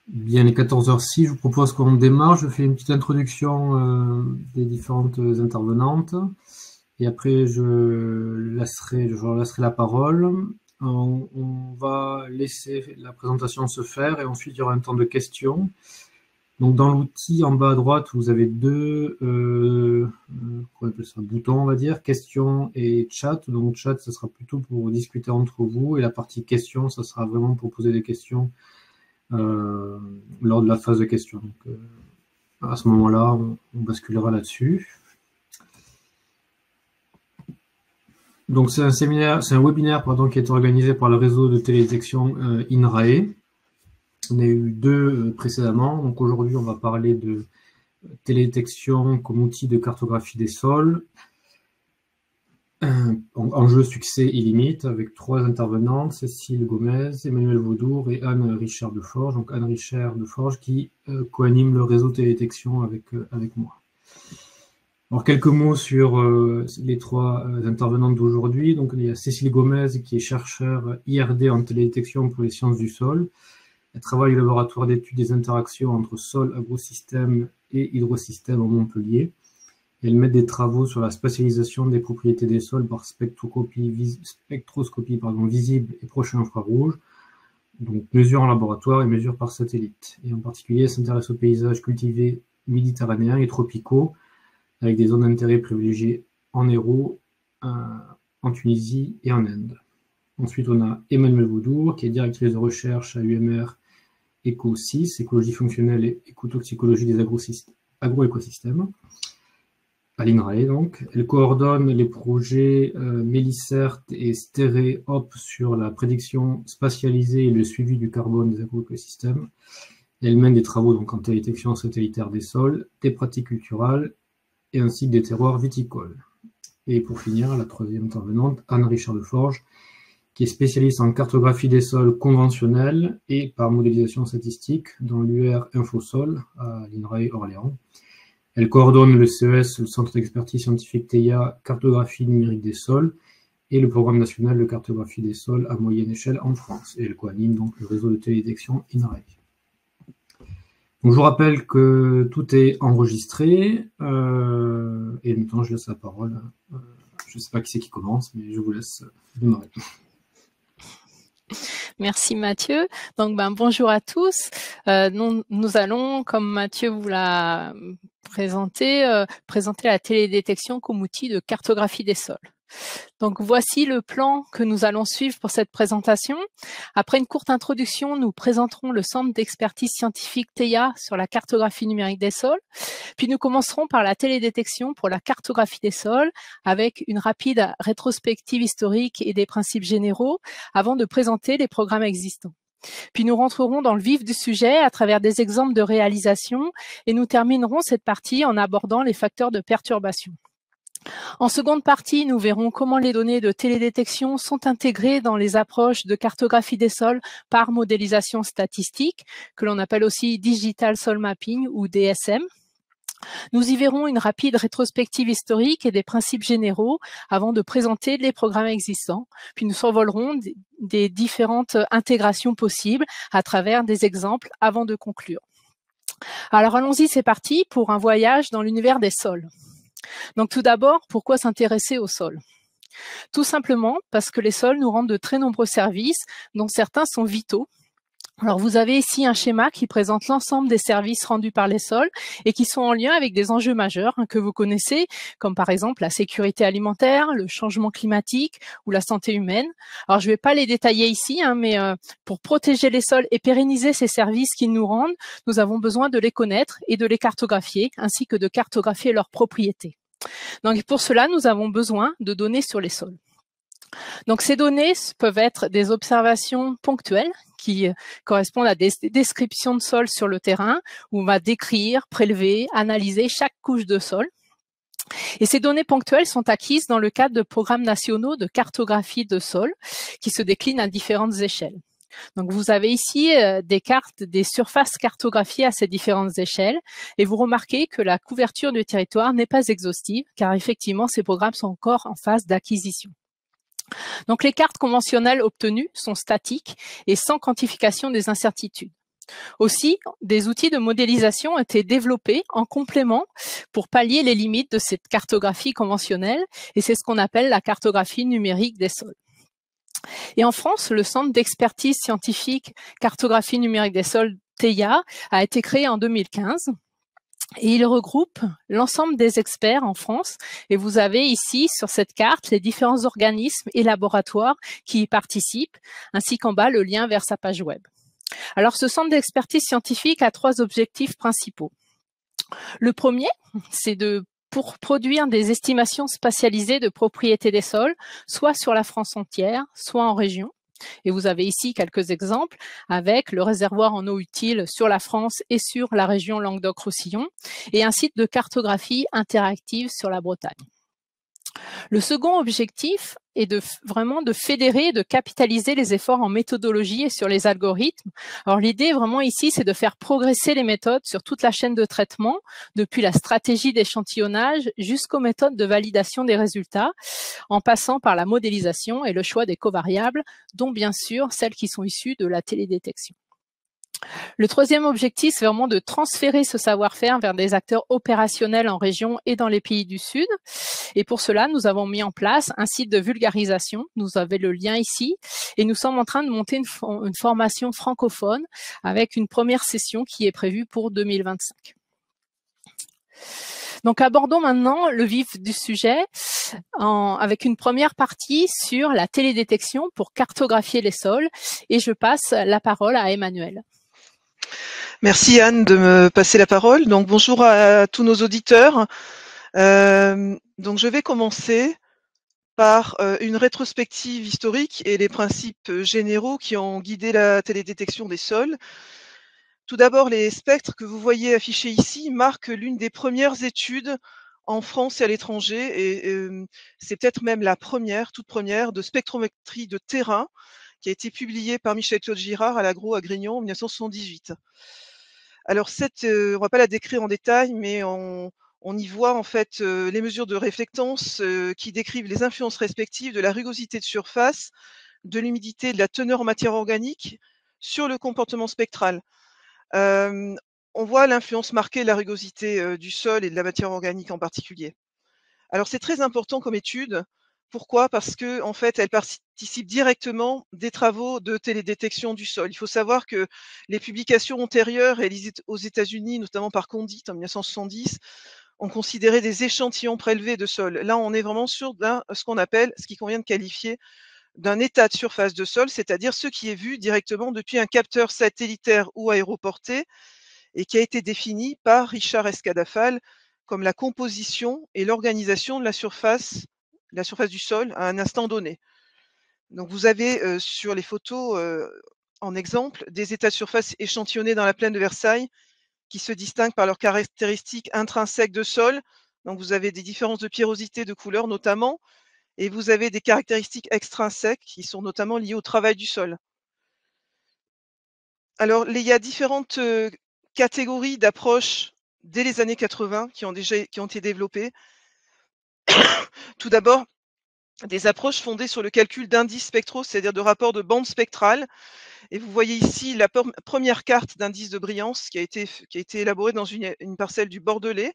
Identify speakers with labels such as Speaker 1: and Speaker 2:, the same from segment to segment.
Speaker 1: Bien, les 14h06, je vous propose qu'on démarre. Je fais une petite introduction des différentes intervenantes et après je leur laisserai la parole. On va laisser la présentation se faire et ensuite il y aura un temps de questions. Donc dans l'outil en bas à droite, vous avez deux boutons, on va dire, questions et chat. Donc chat, ce sera plutôt pour discuter entre vous et la partie questions, ça sera vraiment pour poser des questions lors de la phase de questions. Donc, à ce moment-là, on basculera là-dessus. Donc c'est un webinaire qui est organisé par le réseau de télédétection INRAE. On a eu deux précédemment. Donc aujourd'hui, on va parler de télédétection comme outil de cartographie des sols. Enjeu succès illimité avec trois intervenantes, Cécile Gomez, Emmanuel Vaudour et Anne Richard de Forge. Donc Anne Richard de Forge qui co-anime le réseau télédétection avec moi. Alors quelques mots sur les trois intervenantes d'aujourd'hui. Donc il y a Cécile Gomez qui est chercheure IRD en télédétection pour les sciences du sol. Elle travaille au laboratoire d'études des interactions entre sol, agrosystème et hydrosystème à Montpellier. Elle mène des travaux sur la spatialisation des propriétés des sols par spectroscopie visible et proche infrarouge, donc mesure en laboratoire et mesure par satellite. Et en particulier, elle s'intéresse aux paysages cultivés méditerranéens et tropicaux, avec des zones d'intérêt privilégiées en Hérault, en Tunisie et en Inde. Ensuite, on a Emmanuel Vaudour, qui est directrice de recherche à UMR Éco-6, écologie fonctionnelle et écotoxicologie des agroécosystèmes, à l'INRAE donc. Elle coordonne les projets Mélicert et StéréOp sur la prédiction spatialisée et le suivi du carbone des agroécosystèmes. Elle mène des travaux donc, en télédétection satellitaire des sols, des pratiques culturales et ainsi que des terroirs viticoles. Et pour finir, la troisième intervenante, Anne Richard de Forge, qui est spécialiste en cartographie des sols conventionnels et par modélisation statistique dans l'UR Infosol à l'INRAE Orléans. Elle coordonne le CES, le Centre d'expertise scientifique TEIA, cartographie numérique des sols, et le programme national de cartographie des sols à moyenne échelle en France. Et elle co-anime donc le réseau de télédétection INRAE. Donc, je vous rappelle que tout est enregistré, et maintenant je laisse la parole. Je ne sais pas qui c'est qui commence, mais je vous laisse démarrer.
Speaker 2: Merci Mathieu. Donc bonjour à tous. Nous allons, comme Mathieu vous l'a présenté, présenter la télédétection comme outil de cartographie des sols. Donc voici le plan que nous allons suivre pour cette présentation. Après une courte introduction, nous présenterons le centre d'expertise scientifique TEIA sur la cartographie numérique des sols. Puis nous commencerons par la télédétection pour la cartographie des sols avec une rapide rétrospective historique et des principes généraux avant de présenter les programmes existants. Puis nous rentrerons dans le vif du sujet à travers des exemples de réalisation et nous terminerons cette partie en abordant les facteurs de perturbation. En seconde partie, nous verrons comment les données de télédétection sont intégrées dans les approches de cartographie des sols par modélisation statistique, que l'on appelle aussi Digital Soil Mapping ou DSM. Nous y verrons une rapide rétrospective historique et des principes généraux avant de présenter les programmes existants. Puis nous survolerons des différentes intégrations possibles à travers des exemples avant de conclure. Alors allons-y, c'est parti pour un voyage dans l'univers des sols. Donc tout d'abord, pourquoi s'intéresser aux sols? Tout simplement parce que les sols nous rendent de très nombreux services, dont certains sont vitaux. Alors vous avez ici un schéma qui présente l'ensemble des services rendus par les sols et qui sont en lien avec des enjeux majeurs que vous connaissez, comme par exemple la sécurité alimentaire, le changement climatique ou la santé humaine. Alors je ne vais pas les détailler ici, mais pour protéger les sols et pérenniser ces services qu'ils nous rendent, nous avons besoin de les connaître et de les cartographier, ainsi que de cartographier leurs propriétés. Donc pour cela, nous avons besoin de données sur les sols. Donc ces données peuvent être des observations ponctuelles qui correspondent à des descriptions de sol sur le terrain où on va décrire, prélever, analyser chaque couche de sol. Et ces données ponctuelles sont acquises dans le cadre de programmes nationaux de cartographie de sol qui se déclinent à différentes échelles. Donc vous avez ici des cartes, des surfaces cartographiées à ces différentes échelles et vous remarquez que la couverture du territoire n'est pas exhaustive car effectivement ces programmes sont encore en phase d'acquisition. Donc les cartes conventionnelles obtenues sont statiques et sans quantification des incertitudes. Aussi, des outils de modélisation ont été développés en complément pour pallier les limites de cette cartographie conventionnelle, et c'est ce qu'on appelle la cartographie numérique des sols. Et en France, le Centre d'expertise scientifique cartographie numérique des sols, TEIA, a été créé en 2015. Et il regroupe l'ensemble des experts en France. Et vous avez ici, sur cette carte, les différents organismes et laboratoires qui y participent, ainsi qu'en bas, le lien vers sa page web. Alors, ce centre d'expertise scientifique a 3 objectifs principaux. Le premier, c'est pour produire des estimations spatialisées de propriété des sols, soit sur la France entière, soit en région. Et vous avez ici quelques exemples avec le réservoir en eau utile sur la France et sur la région Languedoc-Roussillon et un site de cartographie interactive sur la Bretagne. Le second objectif est vraiment de fédérer, de capitaliser les efforts en méthodologie et sur les algorithmes. Alors l'idée vraiment ici, c'est de faire progresser les méthodes sur toute la chaîne de traitement, depuis la stratégie d'échantillonnage jusqu'aux méthodes de validation des résultats, en passant par la modélisation et le choix des covariables, dont bien sûr celles qui sont issues de la télédétection. Le troisième objectif, c'est vraiment de transférer ce savoir-faire vers des acteurs opérationnels en région et dans les pays du Sud. Et pour cela, nous avons mis en place un site de vulgarisation. Vous avez le lien ici. Et nous sommes en train de monter une formation francophone avec une première session qui est prévue pour 2025. Donc, abordons maintenant le vif du sujet avec une première partie sur la télédétection pour cartographier les sols. Et je passe la parole à Emmanuel.
Speaker 3: Merci Anne de me passer la parole. Donc bonjour à tous nos auditeurs. Donc je vais commencer par une rétrospective historique et les principes généraux qui ont guidé la télédétection des sols. Tout d'abord, les spectres que vous voyez affichés ici marquent l'une des premières études en France et à l'étranger, et c'est peut-être même la toute première de spectrométrie de terrain qui a été publiée par Michel-Claude Girard à l'Agro à Grignon en 1978. Alors on va pas la décrire en détail, mais on y voit en fait les mesures de réflectance qui décrivent les influences respectives de la rugosité de surface, de l'humidité, de la teneur en matière organique sur le comportement spectral. On voit l'influence marquée de la rugosité du sol et de la matière organique en particulier. Alors c'est très important comme étude. Pourquoi? Parce que en fait, elle participe directement des travaux de télédétection du sol. Il faut savoir que les publications antérieures réalisées aux États-Unis, notamment par Condit en 1970, ont considéré des échantillons prélevés de sol. Là, on est vraiment sur ce qu'on appelle, ce qu'il convient de qualifier d'un état de surface de sol, c'est-à-dire ce qui est vu directement depuis un capteur satellitaire ou aéroporté et qui a été défini par Richard Escadafal comme la composition et l'organisation de la surface du sol à un instant donné. Donc vous avez sur les photos en exemple des états de surface échantillonnés dans la plaine de Versailles qui se distinguent par leurs caractéristiques intrinsèques de sol. Donc vous avez des différences de pierrosité, de couleur notamment, et vous avez des caractéristiques extrinsèques qui sont notamment liées au travail du sol. Alors il y a différentes catégories d'approches dès les années 80 qui ont été développées. Tout d'abord, des approches fondées sur le calcul d'indices spectraux, c'est-à-dire de rapports de bandes spectrales. Et vous voyez ici la première carte d'indice de brillance qui a été élaborée dans une parcelle du Bordelais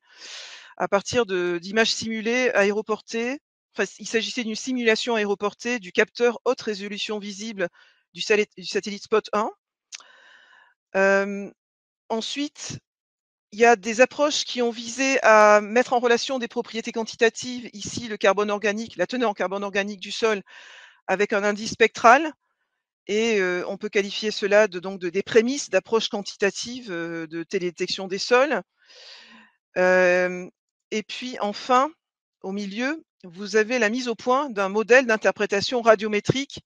Speaker 3: à partir d'images simulées aéroportées. Enfin, il s'agissait d'une simulation aéroportée du capteur haute résolution visible du satellite Spot 1. Ensuite, il y a des approches qui ont visé à mettre en relation des propriétés quantitatives, ici le carbone organique, la teneur en carbone organique du sol, avec un indice spectral. Et on peut qualifier cela des prémices d'approche quantitative de télédétection des sols. Et puis enfin, au milieu, vous avez la mise au point d'un modèle d'interprétation radiométrique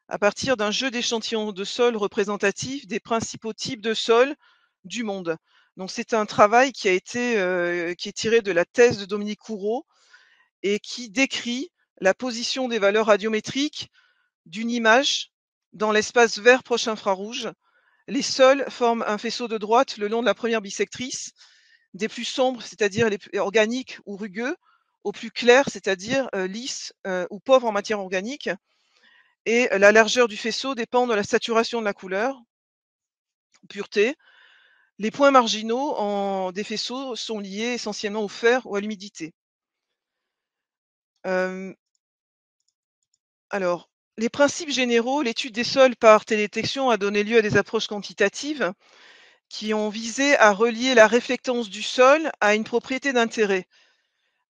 Speaker 3: à partir d'un jeu d'échantillons de sol représentatifs des principaux types de sols du monde. Donc c'est un travail qui est tiré de la thèse de Dominique Courreau et qui décrit la position des valeurs radiométriques d'une image dans l'espace vert proche infrarouge. Les sols forment un faisceau de droite le long de la première bisectrice, des plus sombres, c'est-à-dire les plus organiques ou rugueux, aux plus clairs, c'est-à-dire lisses ou pauvres en matière organique. Et la largeur du faisceau dépend de la saturation de la couleur. pureté. Les points marginaux des faisceaux sont liés essentiellement au fer ou à l'humidité. Alors, les principes généraux, l'étude des sols par télédétection a donné lieu à des approches quantitatives qui ont visé à relier la réflectance du sol à une propriété d'intérêt.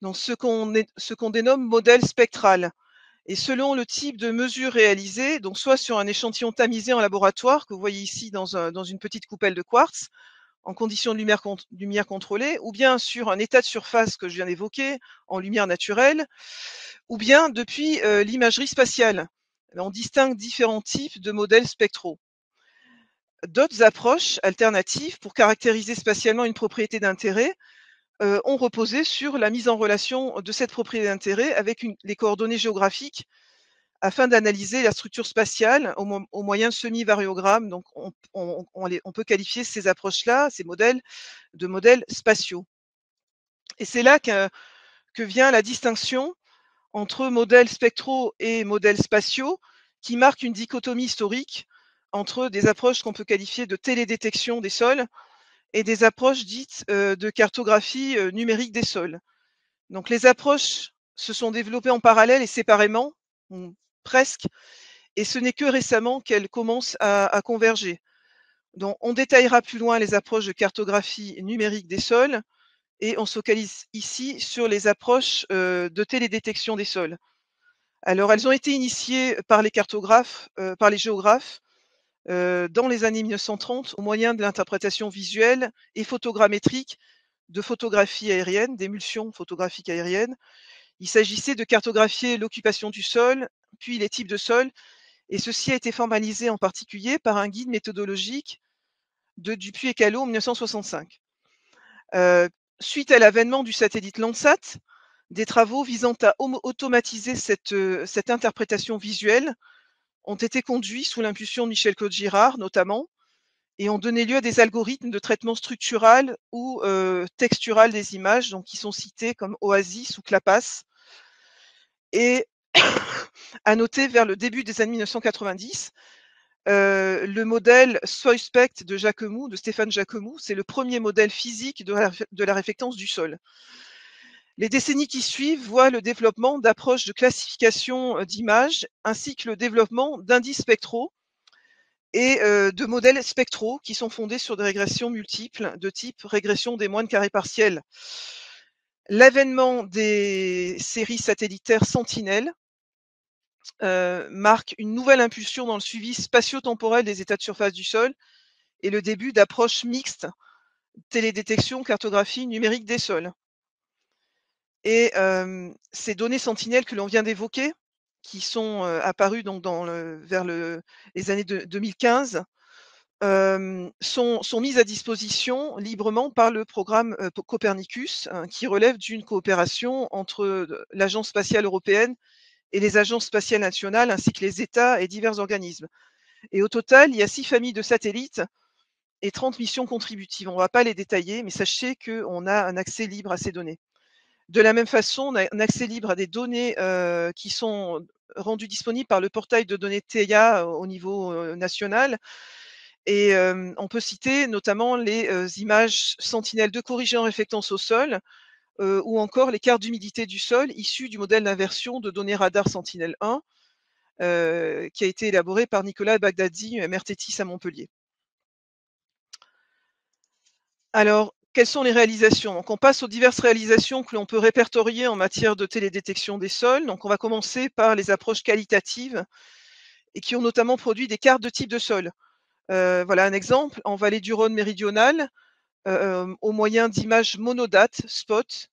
Speaker 3: Donc, ce qu'on dénomme modèle spectral. Et selon le type de mesure réalisée, donc soit sur un échantillon tamisé en laboratoire, que vous voyez ici dans une petite coupelle de quartz, en conditions de lumière contrôlée, ou bien sur un état de surface que je viens d'évoquer, en lumière naturelle, ou bien depuis l'imagerie spatiale. On distingue différents types de modèles spectraux. D'autres approches alternatives pour caractériser spatialement une propriété d'intérêt ont reposé sur la mise en relation de cette propriété d'intérêt avec les coordonnées géographiques afin d'analyser la structure spatiale au moyen de semi-variogrammes. Donc, on peut qualifier ces approches-là, ces modèles, de modèles spatiaux. Et c'est là que vient la distinction entre modèles spectraux et modèles spatiaux, qui marque une dichotomie historique entre des approches qu'on peut qualifier de télédétection des sols et des approches dites de cartographie numérique des sols. Donc les approches se sont développées en parallèle et séparément, presque, et ce n'est que récemment qu'elles commencent à converger. Donc on détaillera plus loin les approches de cartographie numérique des sols et on se focalise ici sur les approches de télédétection des sols. Alors elles ont été initiées par les cartographes, par les géographes, dans les années 1930 au moyen de l'interprétation visuelle et photogrammétrique de photographie aérienne, d'émulsion photographique aérienne. Il s'agissait de cartographier l'occupation du sol, puis les types de sols, et ceci a été formalisé en particulier par un guide méthodologique de Dupuy et Callot en 1965. Suite à l'avènement du satellite Landsat, des travaux visant à automatiser cette interprétation visuelle ont été conduits sous l'impulsion de Michel-Claude Girard notamment, et ont donné lieu à des algorithmes de traitement structural ou textural des images, donc qui sont cités comme Oasis ou Clapas. Et à noter vers le début des années 1990, le modèle SOISPECT de Jacquemoux, de Stéphane Jacquemoux, c'est le premier modèle physique de la réflectance du sol. Les décennies qui suivent voient le développement d'approches de classification d'images, ainsi que le développement d'indices spectraux et de modèles spectraux qui sont fondés sur des régressions multiples de type régression des moines carrés partiels. L'avènement des séries satellitaires Sentinelle marque une nouvelle impulsion dans le suivi spatio-temporel des états de surface du sol et le début d'approches mixtes, télédétection, cartographie numérique des sols. Et ces données Sentinelle que l'on vient d'évoquer, qui sont apparues donc vers les années 2015, sont mises à disposition librement par le programme Copernicus, qui relève d'une coopération entre l'Agence spatiale européenne et les agences spatiales nationales, ainsi que les États et divers organismes. Et au total, il y a 6 familles de satellites et 30 missions contributives. On ne va pas les détailler, mais sachez qu'on a un accès libre à ces données. De la même façon, on a un accès libre à des données qui sont rendues disponibles par le portail de données TEIA au niveau national. Et on peut citer notamment les images Sentinelle-2 corrigées en réflectance au sol, ou encore les cartes d'humidité du sol issues du modèle d'inversion de données radar Sentinelle-1, qui a été élaboré par Nicolas Baghdadi, MRTTIS à Montpellier. Alors, quelles sont les réalisations? Donc, on passe aux diverses réalisations que l'on peut répertorier en matière de télédétection des sols. Donc, on va commencer par les approches qualitatives et qui ont notamment produit des cartes de type de sol. Voilà un exemple, en vallée du Rhône méridionale, au moyen d'images monodates, spot.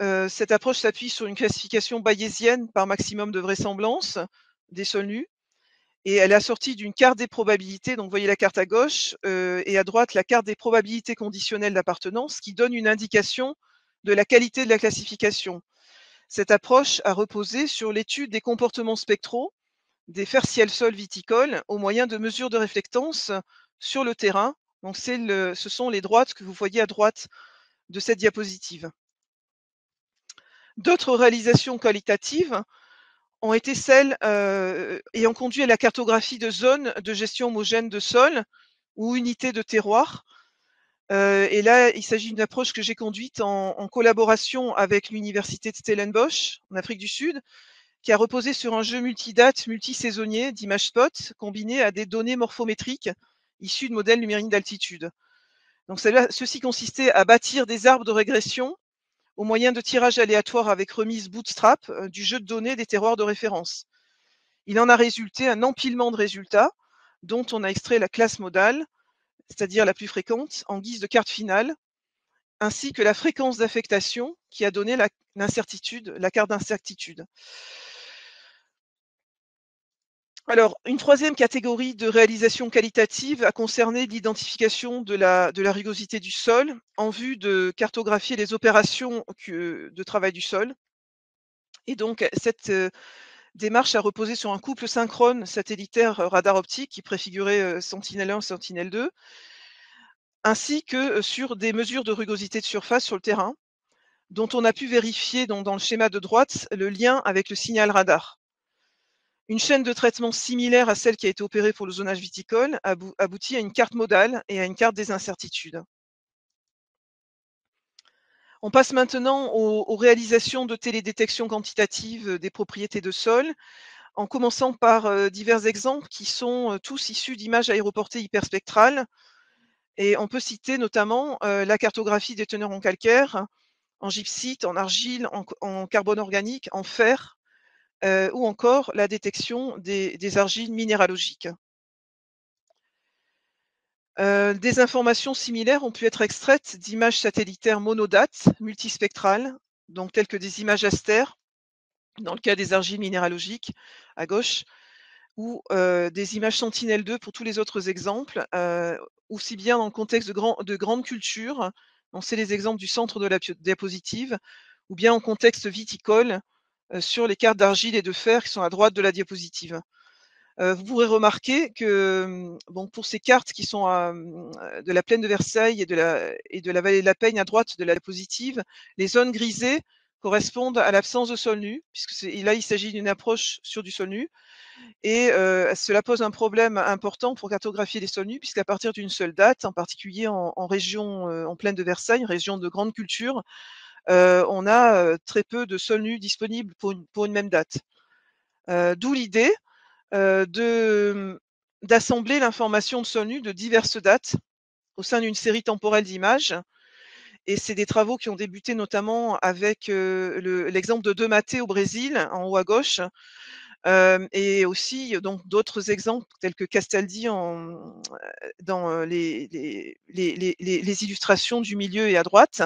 Speaker 3: Cette approche s'appuie sur une classification bayésienne par maximum de vraisemblance des sols nus. Et elle est assortie d'une carte des probabilités. Donc, vous voyez la carte à gauche et à droite, la carte des probabilités conditionnelles d'appartenance qui donne une indication de la qualité de la classification. Cette approche a reposé sur l'étude des comportements spectraux des fertiels-sols viticoles au moyen de mesures de réflectance sur le terrain. Donc, ce sont les droites que vous voyez à droite de cette diapositive. D'autres réalisations qualitatives ont été celles ayant conduit à la cartographie de zones de gestion homogène de sol ou unités de terroir. Et là, il s'agit d'une approche que j'ai conduite en collaboration avec l'université de Stellenbosch, en Afrique du Sud, qui a reposé sur un jeu multidate, multisaisonnier d'images spot, combiné à des données morphométriques issues de modèles numériques d'altitude. Donc ceci consistait à bâtir des arbres de régression au moyen de tirages aléatoires avec remise bootstrap du jeu de données des terroirs de référence. Il en a résulté un empilement de résultats dont on a extrait la classe modale, c'est-à-dire la plus fréquente, en guise de carte finale, ainsi que la fréquence d'affectation qui a donné la carte d'incertitude. Alors, une troisième catégorie de réalisation qualitative a concerné l'identification de la rugosité du sol en vue de cartographier les opérations de travail du sol. Et donc, cette démarche a reposé sur un couple synchrone satellitaire radar optique qui préfigurait Sentinel-1 et Sentinel-2, ainsi que sur des mesures de rugosité de surface sur le terrain, dont on a pu vérifier dans le schéma de droite le lien avec le signal radar. Une chaîne de traitement similaire à celle qui a été opérée pour le zonage viticole aboutit à une carte modale et à une carte des incertitudes. On passe maintenant aux réalisations de télédétection quantitative des propriétés de sol, en commençant par divers exemples qui sont tous issus d'images aéroportées hyperspectrales. Et on peut citer notamment la cartographie des teneurs en calcaire, en gypsite, en argile, en carbone organique, en fer, ou encore la détection des argiles minéralogiques. Des informations similaires ont pu être extraites d'images satellitaires monodates, multispectrales, donc telles que des images aster, dans le cas des argiles minéralogiques, à gauche, ou des images Sentinel-2 pour tous les autres exemples, aussi bien dans le contexte de grandes cultures, donc c'est les exemples du centre de la diapositive, ou bien en contexte viticole, sur les cartes d'argile et de fer qui sont à droite de la diapositive. Vous pourrez remarquer que bon, pour ces cartes qui sont de la plaine de Versailles et de la vallée de la Peigne à droite de la diapositive, les zones grisées correspondent à l'absence de sol nu, puisque là il s'agit d'une approche sur du sol nu, et cela pose un problème important pour cartographier les sols nus, puisqu'à partir d'une seule date, en particulier en région, en plaine de Versailles, région de grande culture, on a très peu de sols nus disponibles pour une même date. D'où l'idée d'assembler l'information de sol nu de diverses dates au sein d'une série temporelle d'images. Et c'est des travaux qui ont débuté notamment avec l'exemple de Dematé au Brésil, en haut à gauche, et aussi donc d'autres exemples tels que Castaldi dans les illustrations du milieu et à droite.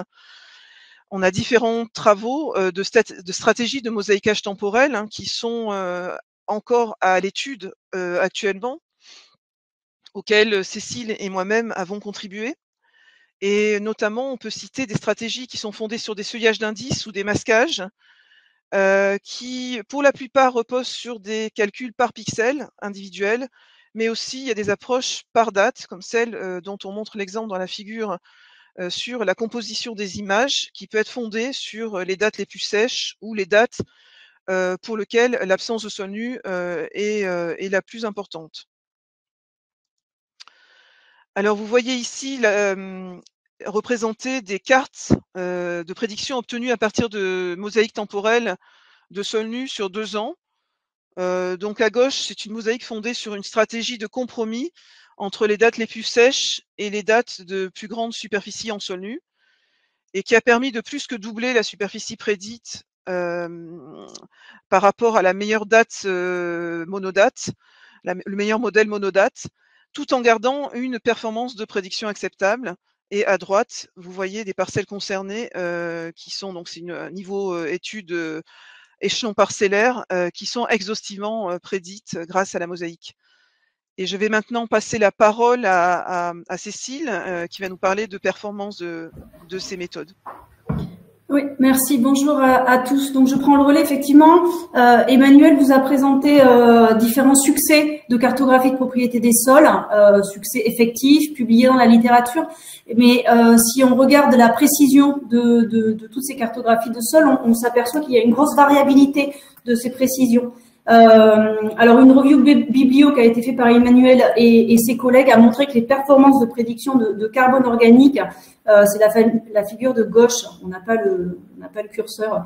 Speaker 3: On a différents travaux de stratégies de mosaïquage temporel qui sont encore à l'étude actuellement, auxquelles Cécile et moi-même avons contribué. Et notamment, on peut citer des stratégies qui sont fondées sur des seuillages d'indices ou des masquages, qui, pour la plupart, reposent sur des calculs par pixel individuels, mais aussi il y a des approches par date, comme celle dont on montre l'exemple dans la figure, sur la composition des images, qui peut être fondée sur les dates les plus sèches ou les dates pour lesquelles l'absence de sol nu est la plus importante. Alors, vous voyez ici représenter des cartes de prédiction obtenues à partir de mosaïques temporelles de sol nu sur 2 ans. Donc à gauche, c'est une mosaïque fondée sur une stratégie de compromis entre les dates les plus sèches et les dates de plus grande superficie en sol nu, et qui a permis de plus que doubler la superficie prédite par rapport à la meilleure date monodate, le meilleur modèle monodate, tout en gardant une performance de prédiction acceptable. Et à droite, vous voyez des parcelles concernées qui sont, donc c'est un niveau étude échelon parcellaire, qui sont exhaustivement prédites grâce à la mosaïque. Et je vais maintenant passer la parole à Cécile, qui va nous parler de performance de ces méthodes.
Speaker 4: Oui, merci. Bonjour à tous. Donc, je prends le relais. Effectivement, Emmanuel vous a présenté différents succès de cartographie de propriété des sols, succès effectifs, publiés dans la littérature. Mais si on regarde la précision de toutes ces cartographies de sols, on s'aperçoit qu'il y a une grosse variabilité de ces précisions. Alors, une review biblio qui a été faite par Emmanuel et ses collègues a montré que les performances de prédiction de carbone organique, c'est la figure de gauche, on n'a pas le curseur.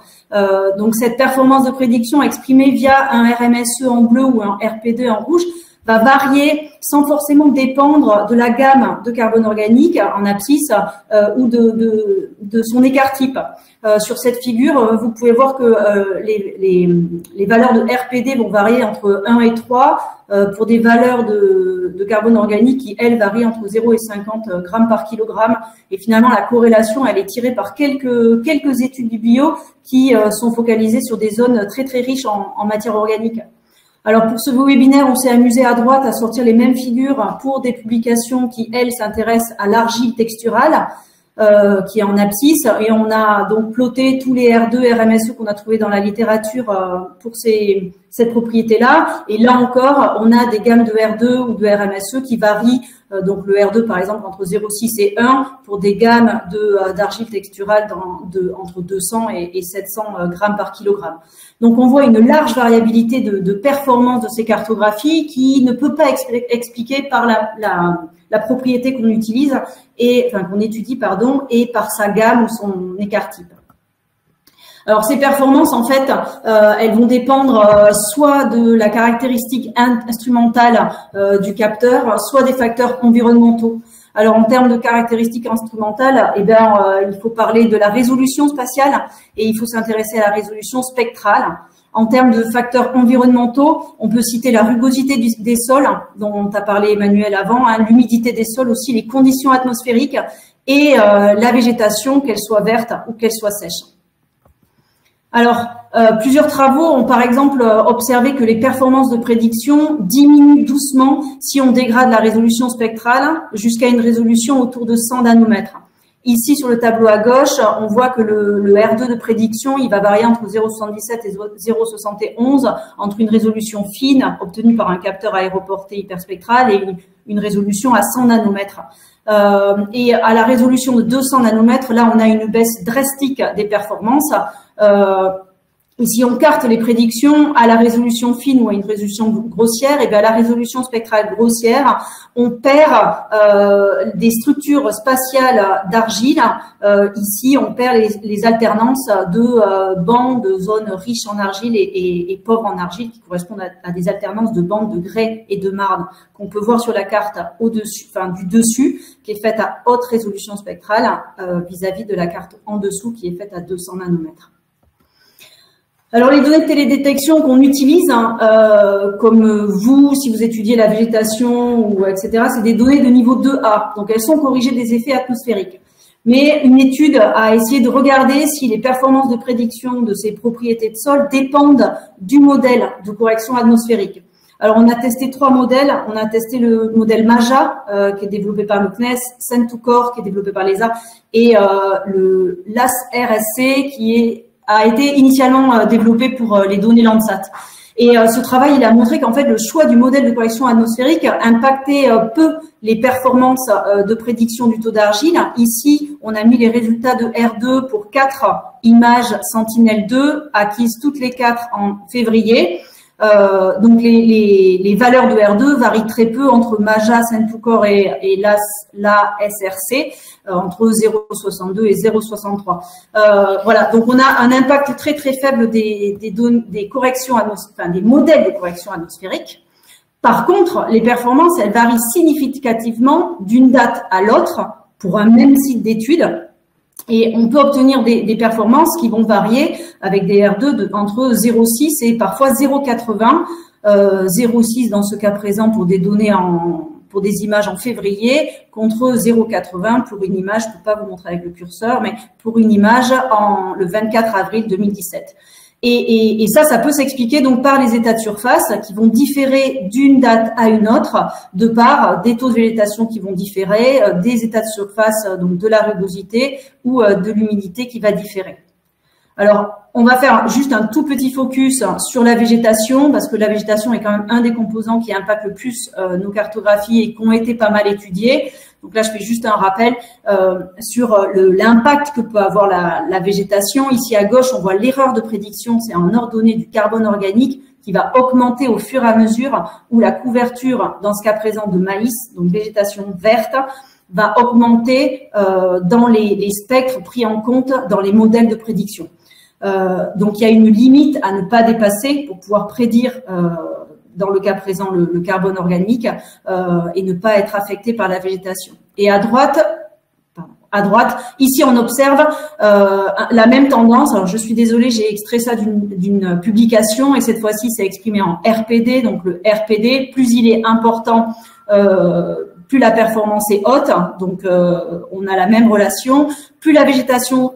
Speaker 4: Donc, cette performance de prédiction exprimée via un RMSE en bleu ou un RP2 en rouge va varier sans forcément dépendre de la gamme de carbone organique en abscisse ou de son écart type. Sur cette figure, vous pouvez voir que les valeurs de RPD vont varier entre 1 et 3 pour des valeurs de carbone organique qui, elles, varient entre 0 et 50 grammes par kilogramme. Et finalement, la corrélation, elle est tirée par quelques études biblio qui sont focalisées sur des zones très, très riches en matière organique. Alors, pour ce webinaire, on s'est amusé à droite à sortir les mêmes figures pour des publications qui, elles, s'intéressent à l'argile texturale, qui est en abscisse. Et on a donc ploté tous les R2 RMSE qu'on a trouvés dans la littérature pour cette propriété-là. Et là encore, on a des gammes de R2 ou de RMSE qui varient, donc le R2 par exemple entre 0,6 et 1 pour des gammes d'argile texturale entre 200 et 700 grammes par kilogramme. Donc on voit une large variabilité de performance de ces cartographies qui ne peut pas expliquer par la propriété qu'on utilise qu'on étudie et par sa gamme ou son écart type. Alors ces performances, en fait, elles vont dépendre soit de la caractéristique instrumentale du capteur, soit des facteurs environnementaux. Alors en termes de caractéristiques instrumentales, il faut parler de la résolution spatiale et il faut s'intéresser à la résolution spectrale. En termes de facteurs environnementaux, on peut citer la rugosité des sols, dont a parlé Emmanuel avant, l'humidité des sols aussi, les conditions atmosphériques et la végétation, qu'elle soit verte ou qu'elle soit sèche. Alors, plusieurs travaux ont par exemple observé que les performances de prédiction diminuent doucement si on dégrade la résolution spectrale jusqu'à une résolution autour de 100 nanomètres. Ici, sur le tableau à gauche, on voit que le R2 de prédiction, il va varier entre 0,77 et 0,71 entre une résolution fine obtenue par un capteur aéroporté hyperspectral et une résolution à 100 nanomètres. Et à la résolution de 200 nanomètres, là, on a une baisse drastique des performances. Et si on carte les prédictions à la résolution fine ou à une résolution grossière, et à la résolution spectrale grossière, on perd des structures spatiales d'argile. Ici, on perd les alternances de bandes de zones riches en argile et pauvres en argile, qui correspondent à des alternances de bandes de grès et de marne qu'on peut voir sur la carte au-dessus, du dessus, qui est faite à haute résolution spectrale vis-à-vis de la carte en dessous, qui est faite à 200 nanomètres. Alors, les données de télédétection qu'on utilise, comme vous, si vous étudiez la végétation, ou etc., c'est des données de niveau 2A. Donc, elles sont corrigées des effets atmosphériques. Mais une étude a essayé de regarder si les performances de prédiction de ces propriétés de sol dépendent du modèle de correction atmosphérique. Alors, on a testé 3 modèles. On a testé le modèle MAJA, qui est développé par le CNES, Send2Core, qui est développé par l'ESA, et le LAS-RSC, qui a été initialement développé pour les données Landsat. Et ce travail, il a montré qu'en fait, le choix du modèle de correction atmosphérique impactait peu les performances de prédiction du taux d'argile. Ici, on a mis les résultats de R2 pour 4 images Sentinel-2 acquises toutes les 4 en février. Donc, les valeurs de R2 varient très peu entre MAJA, Send2Core et la SRC, entre 0,62 et 0,63. Voilà, donc on a un impact très très faible des corrections des modèles de correction atmosphérique. Par contre, les performances, elles varient significativement d'une date à l'autre pour un même site d'étude. Et on peut obtenir des performances qui vont varier avec des R2 entre 0,6 et parfois 0,80. 0,6 dans ce cas présent pour des données pour des images en février, contre 0,80 pour une image, je ne peux pas vous montrer avec le curseur, mais pour une image le 24 avril 2017. Et ça peut s'expliquer donc par les états de surface qui vont différer d'une date à une autre, de par des taux de végétation qui vont différer, des états de surface, donc de la rugosité ou de l'humidité qui va différer. Alors, on va faire juste un tout petit focus sur la végétation, parce que la végétation est quand même un des composants qui impacte le plus nos cartographies et qui ont été pas mal étudiés. Donc là, je fais juste un rappel sur l'impact que peut avoir la végétation. Ici à gauche, on voit l'erreur de prédiction, c'est en ordonnée du carbone organique qui va augmenter au fur et à mesure où la couverture, dans ce cas présent de maïs, donc végétation verte, va augmenter dans les spectres pris en compte dans les modèles de prédiction. Donc, il y a une limite à ne pas dépasser pour pouvoir prédire, dans le cas présent, le carbone organique et ne pas être affecté par la végétation. Et à droite, ici, on observe la même tendance. Alors, je suis désolée, j'ai extrait ça d'une publication et cette fois-ci, c'est exprimé en RPD. Donc, le RPD, plus il est important, plus la performance est haute. Donc, on a la même relation. Plus la végétation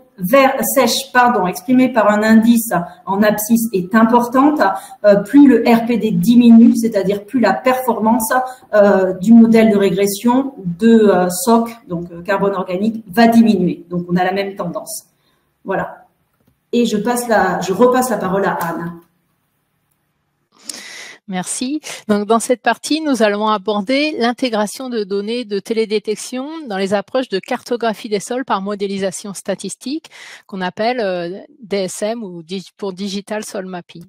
Speaker 4: sèche, exprimée par un indice en abscisse est importante, plus le RPD diminue, c'est-à-dire plus la performance du modèle de régression de SOC, donc carbone organique, va diminuer. Donc, on a la même tendance. Voilà. Et je repasse la parole à Anne.
Speaker 2: Merci. Donc, dans cette partie, nous allons aborder l'intégration de données de télédétection dans les approches de cartographie des sols par modélisation statistique, qu'on appelle DSM ou pour Digital Soil Mapping.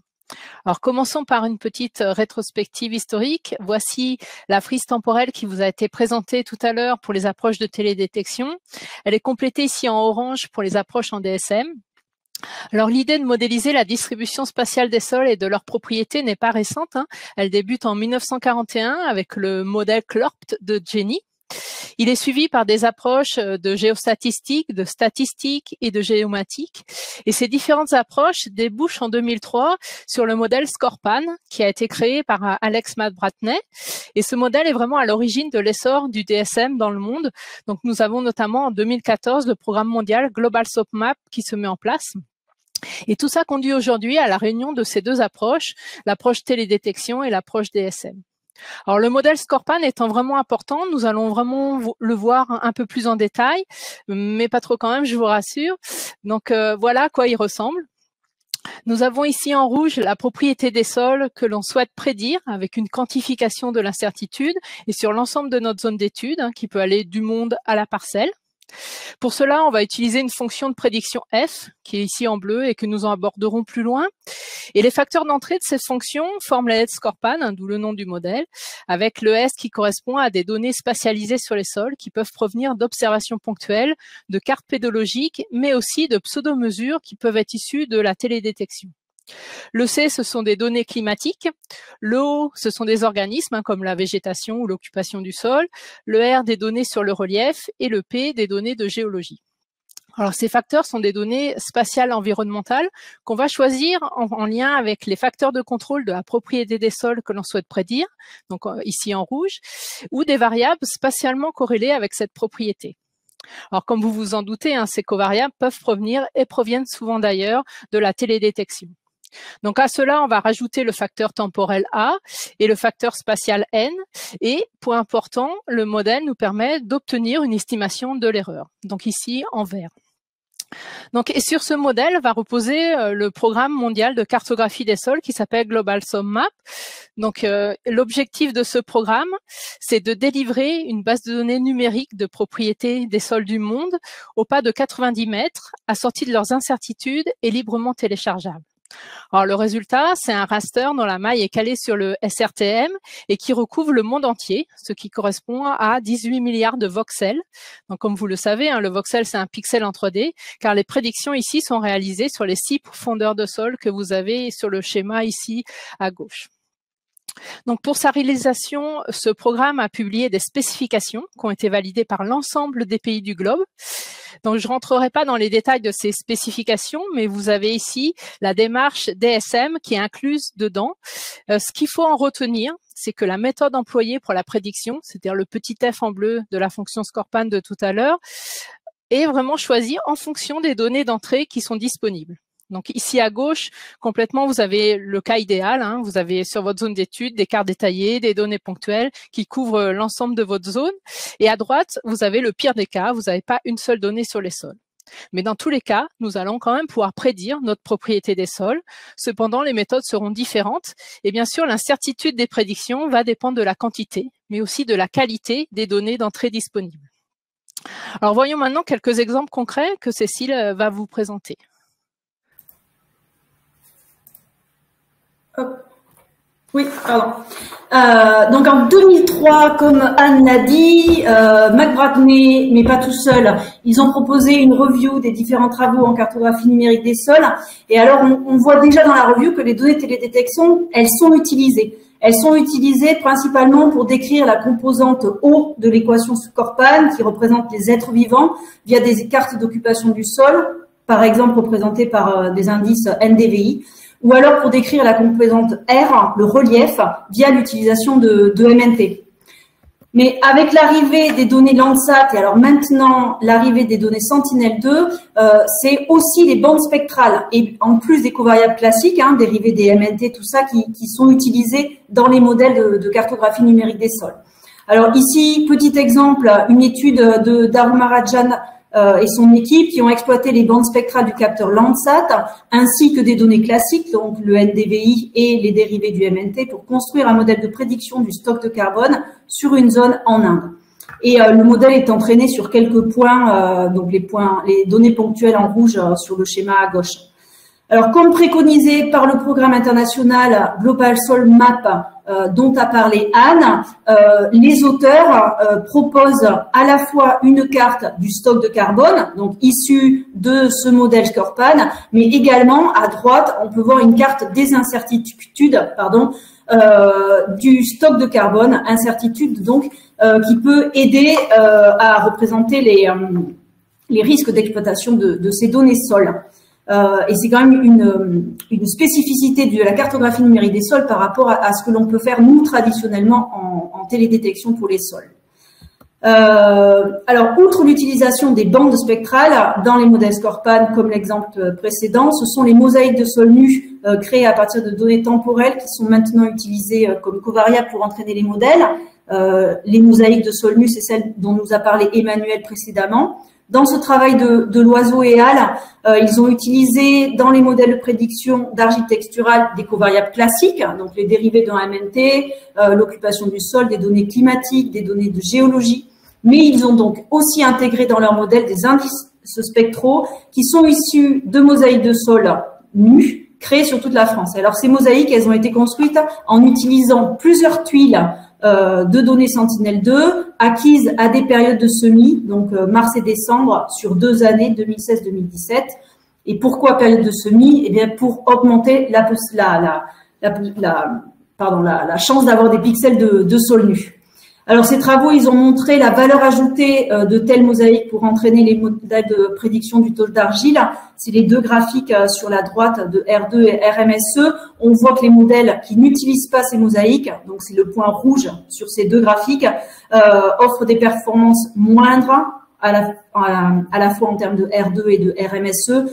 Speaker 2: Alors, commençons par une petite rétrospective historique. Voici la frise temporelle qui vous a été présentée tout à l'heure pour les approches de télédétection. Elle est complétée ici en orange pour les approches en DSM. Alors, l'idée de modéliser la distribution spatiale des sols et de leurs propriétés n'est pas récente. Elle débute en 1941 avec le modèle CLORPT de Jenny. Il est suivi par des approches de géostatistique, de statistique et de géomatique. Et ces différentes approches débouchent en 2003 sur le modèle SCORPAN qui a été créé par Alex Matt-Bratney. Et ce modèle est vraiment à l'origine de l'essor du DSM dans le monde. Donc, nous avons notamment en 2014 le programme mondial Global SOP Map qui se met en place. Et tout ça conduit aujourd'hui à la réunion de ces deux approches, l'approche télédétection et l'approche DSM. Alors, le modèle SCORPAN étant vraiment important, nous allons vraiment le voir un peu plus en détail, mais pas trop quand même, je vous rassure. Donc, voilà à quoi il ressemble. Nous avons ici en rouge la propriété des sols que l'on souhaite prédire avec une quantification de l'incertitude et sur l'ensemble de notre zone d'étude, qui peut aller du monde à la parcelle. Pour cela, on va utiliser une fonction de prédiction F, qui est ici en bleu et que nous en aborderons plus loin. Et les facteurs d'entrée de cette fonction forment la SCORPAN, d'où le nom du modèle, avec le S qui correspond à des données spatialisées sur les sols qui peuvent provenir d'observations ponctuelles, de cartes pédologiques, mais aussi de pseudo-mesures qui peuvent être issues de la télédétection. Le C, ce sont des données climatiques. Le O, ce sont des organismes comme la végétation ou l'occupation du sol. Le R, des données sur le relief. Et le P, des données de géologie. Alors, ces facteurs sont des données spatiales environnementales qu'on va choisir en lien avec les facteurs de contrôle de la propriété des sols que l'on souhaite prédire, donc ici en rouge, ou des variables spatialement corrélées avec cette propriété. Alors, comme vous vous en doutez, ces covariables peuvent provenir et proviennent souvent d'ailleurs de la télédétection. Donc, à cela, on va rajouter le facteur temporel A et le facteur spatial N. Et, point important, le modèle nous permet d'obtenir une estimation de l'erreur. Donc, ici, en vert. Donc, et sur ce modèle va reposer le programme mondial de cartographie des sols qui s'appelle Global SOP Map. Donc, l'objectif de ce programme, c'est de délivrer une base de données numérique de propriétés des sols du monde au pas de 90 mètres, assortie de leurs incertitudes et librement téléchargeables. Alors, le résultat, c'est un raster dont la maille est calée sur le SRTM et qui recouvre le monde entier, ce qui correspond à 18 milliards de voxels. Donc, comme vous le savez, le voxel, c'est un pixel en 3D, car les prédictions ici sont réalisées sur les 6 profondeurs de sol que vous avez sur le schéma ici à gauche. Donc, pour sa réalisation, ce programme a publié des spécifications qui ont été validées par l'ensemble des pays du globe. Donc, je ne rentrerai pas dans les détails de ces spécifications, mais vous avez ici la démarche DSM qui est incluse dedans. Ce qu'il faut en retenir, c'est que la méthode employée pour la prédiction, c'est-à-dire le petit f en bleu de la fonction SCORPAN de tout à l'heure, est vraiment choisie en fonction des données d'entrée qui sont disponibles. Donc ici à gauche, complètement, vous avez le cas idéal. Vous avez sur votre zone d'étude des cartes détaillées, des données ponctuelles qui couvrent l'ensemble de votre zone. Et à droite, vous avez le pire des cas, vous n'avez pas une seule donnée sur les sols. Mais dans tous les cas, nous allons quand même pouvoir prédire notre propriété des sols. Cependant, les méthodes seront différentes. Et bien sûr, l'incertitude des prédictions va dépendre de la quantité, mais aussi de la qualité des données d'entrée disponibles. Alors voyons maintenant quelques exemples concrets que Cécile va vous présenter.
Speaker 4: Oui, pardon. Donc en 2003, comme Anne l'a dit, McBratney, mais pas tout seul, ils ont proposé une review des différents travaux en cartographie numérique des sols. Et alors, on voit déjà dans la review que les données télédétection, elles sont utilisées. Elles sont utilisées principalement pour décrire la composante O de l'équation Skorpan, qui représente les êtres vivants, via des cartes d'occupation du sol, par exemple représentées par des indices NDVI, ou alors pour décrire la composante R, le relief, via l'utilisation de MNT. Mais avec l'arrivée des données Landsat et alors maintenant l'arrivée des données Sentinel-2, c'est aussi les bandes spectrales et en plus des covariables classiques, dérivées des MNT, tout ça, qui sont utilisés dans les modèles de cartographie numérique des sols. Alors ici, petit exemple, une étude de Darumarajan et son équipe qui ont exploité les bandes spectrales du capteur Landsat ainsi que des données classiques, donc le NDVI et les dérivés du MNT pour construire un modèle de prédiction du stock de carbone sur une zone en Inde. Et le modèle est entraîné sur quelques points, donc les données ponctuelles en rouge sur le schéma à gauche. Alors, comme préconisé par le programme international Global Soil Map dont a parlé Anne, les auteurs proposent à la fois une carte du stock de carbone, donc issue de ce modèle Skorpan, mais également à droite, on peut voir une carte des incertitudes, du stock de carbone, incertitude donc, qui peut aider à représenter les risques d'exploitation de ces données sols. Et c'est quand même une spécificité de la cartographie numérique des sols par rapport à ce que l'on peut faire, nous, traditionnellement, en télédétection pour les sols. Alors, outre l'utilisation des bandes spectrales dans les modèles Skorpan, comme l'exemple précédent, ce sont les mosaïques de sol nus créées à partir de données temporelles qui sont maintenant utilisées comme covariables pour entraîner les modèles. Les mosaïques de sol nus, c'est celle dont nous a parlé Emmanuel précédemment. Dans ce travail de Loiseau et al., ils ont utilisé dans les modèles de prédiction d'argile texturale des covariables classiques, donc les dérivés d'un MNT, l'occupation du sol, des données climatiques, des données de géologie, mais ils ont donc aussi intégré dans leur modèle des indices spectraux qui sont issus de mosaïques de sol nus créées sur toute la France. Alors ces mosaïques, elles ont été construites en utilisant plusieurs tuiles de données Sentinel-2 acquises à des périodes de semis, donc mars et décembre, sur 2 années, 2016-2017. Et pourquoi période de semis? Eh bien, pour augmenter la chance d'avoir des pixels de sol nu. Alors, ces travaux, ils ont montré la valeur ajoutée de telles mosaïques pour entraîner les modèles de prédiction du taux d'argile. C'est les deux graphiques sur la droite de R2 et RMSE. On voit que les modèles qui n'utilisent pas ces mosaïques, donc c'est le point rouge sur ces deux graphiques, offrent des performances moindres à la fois en termes de R2 et de RMSE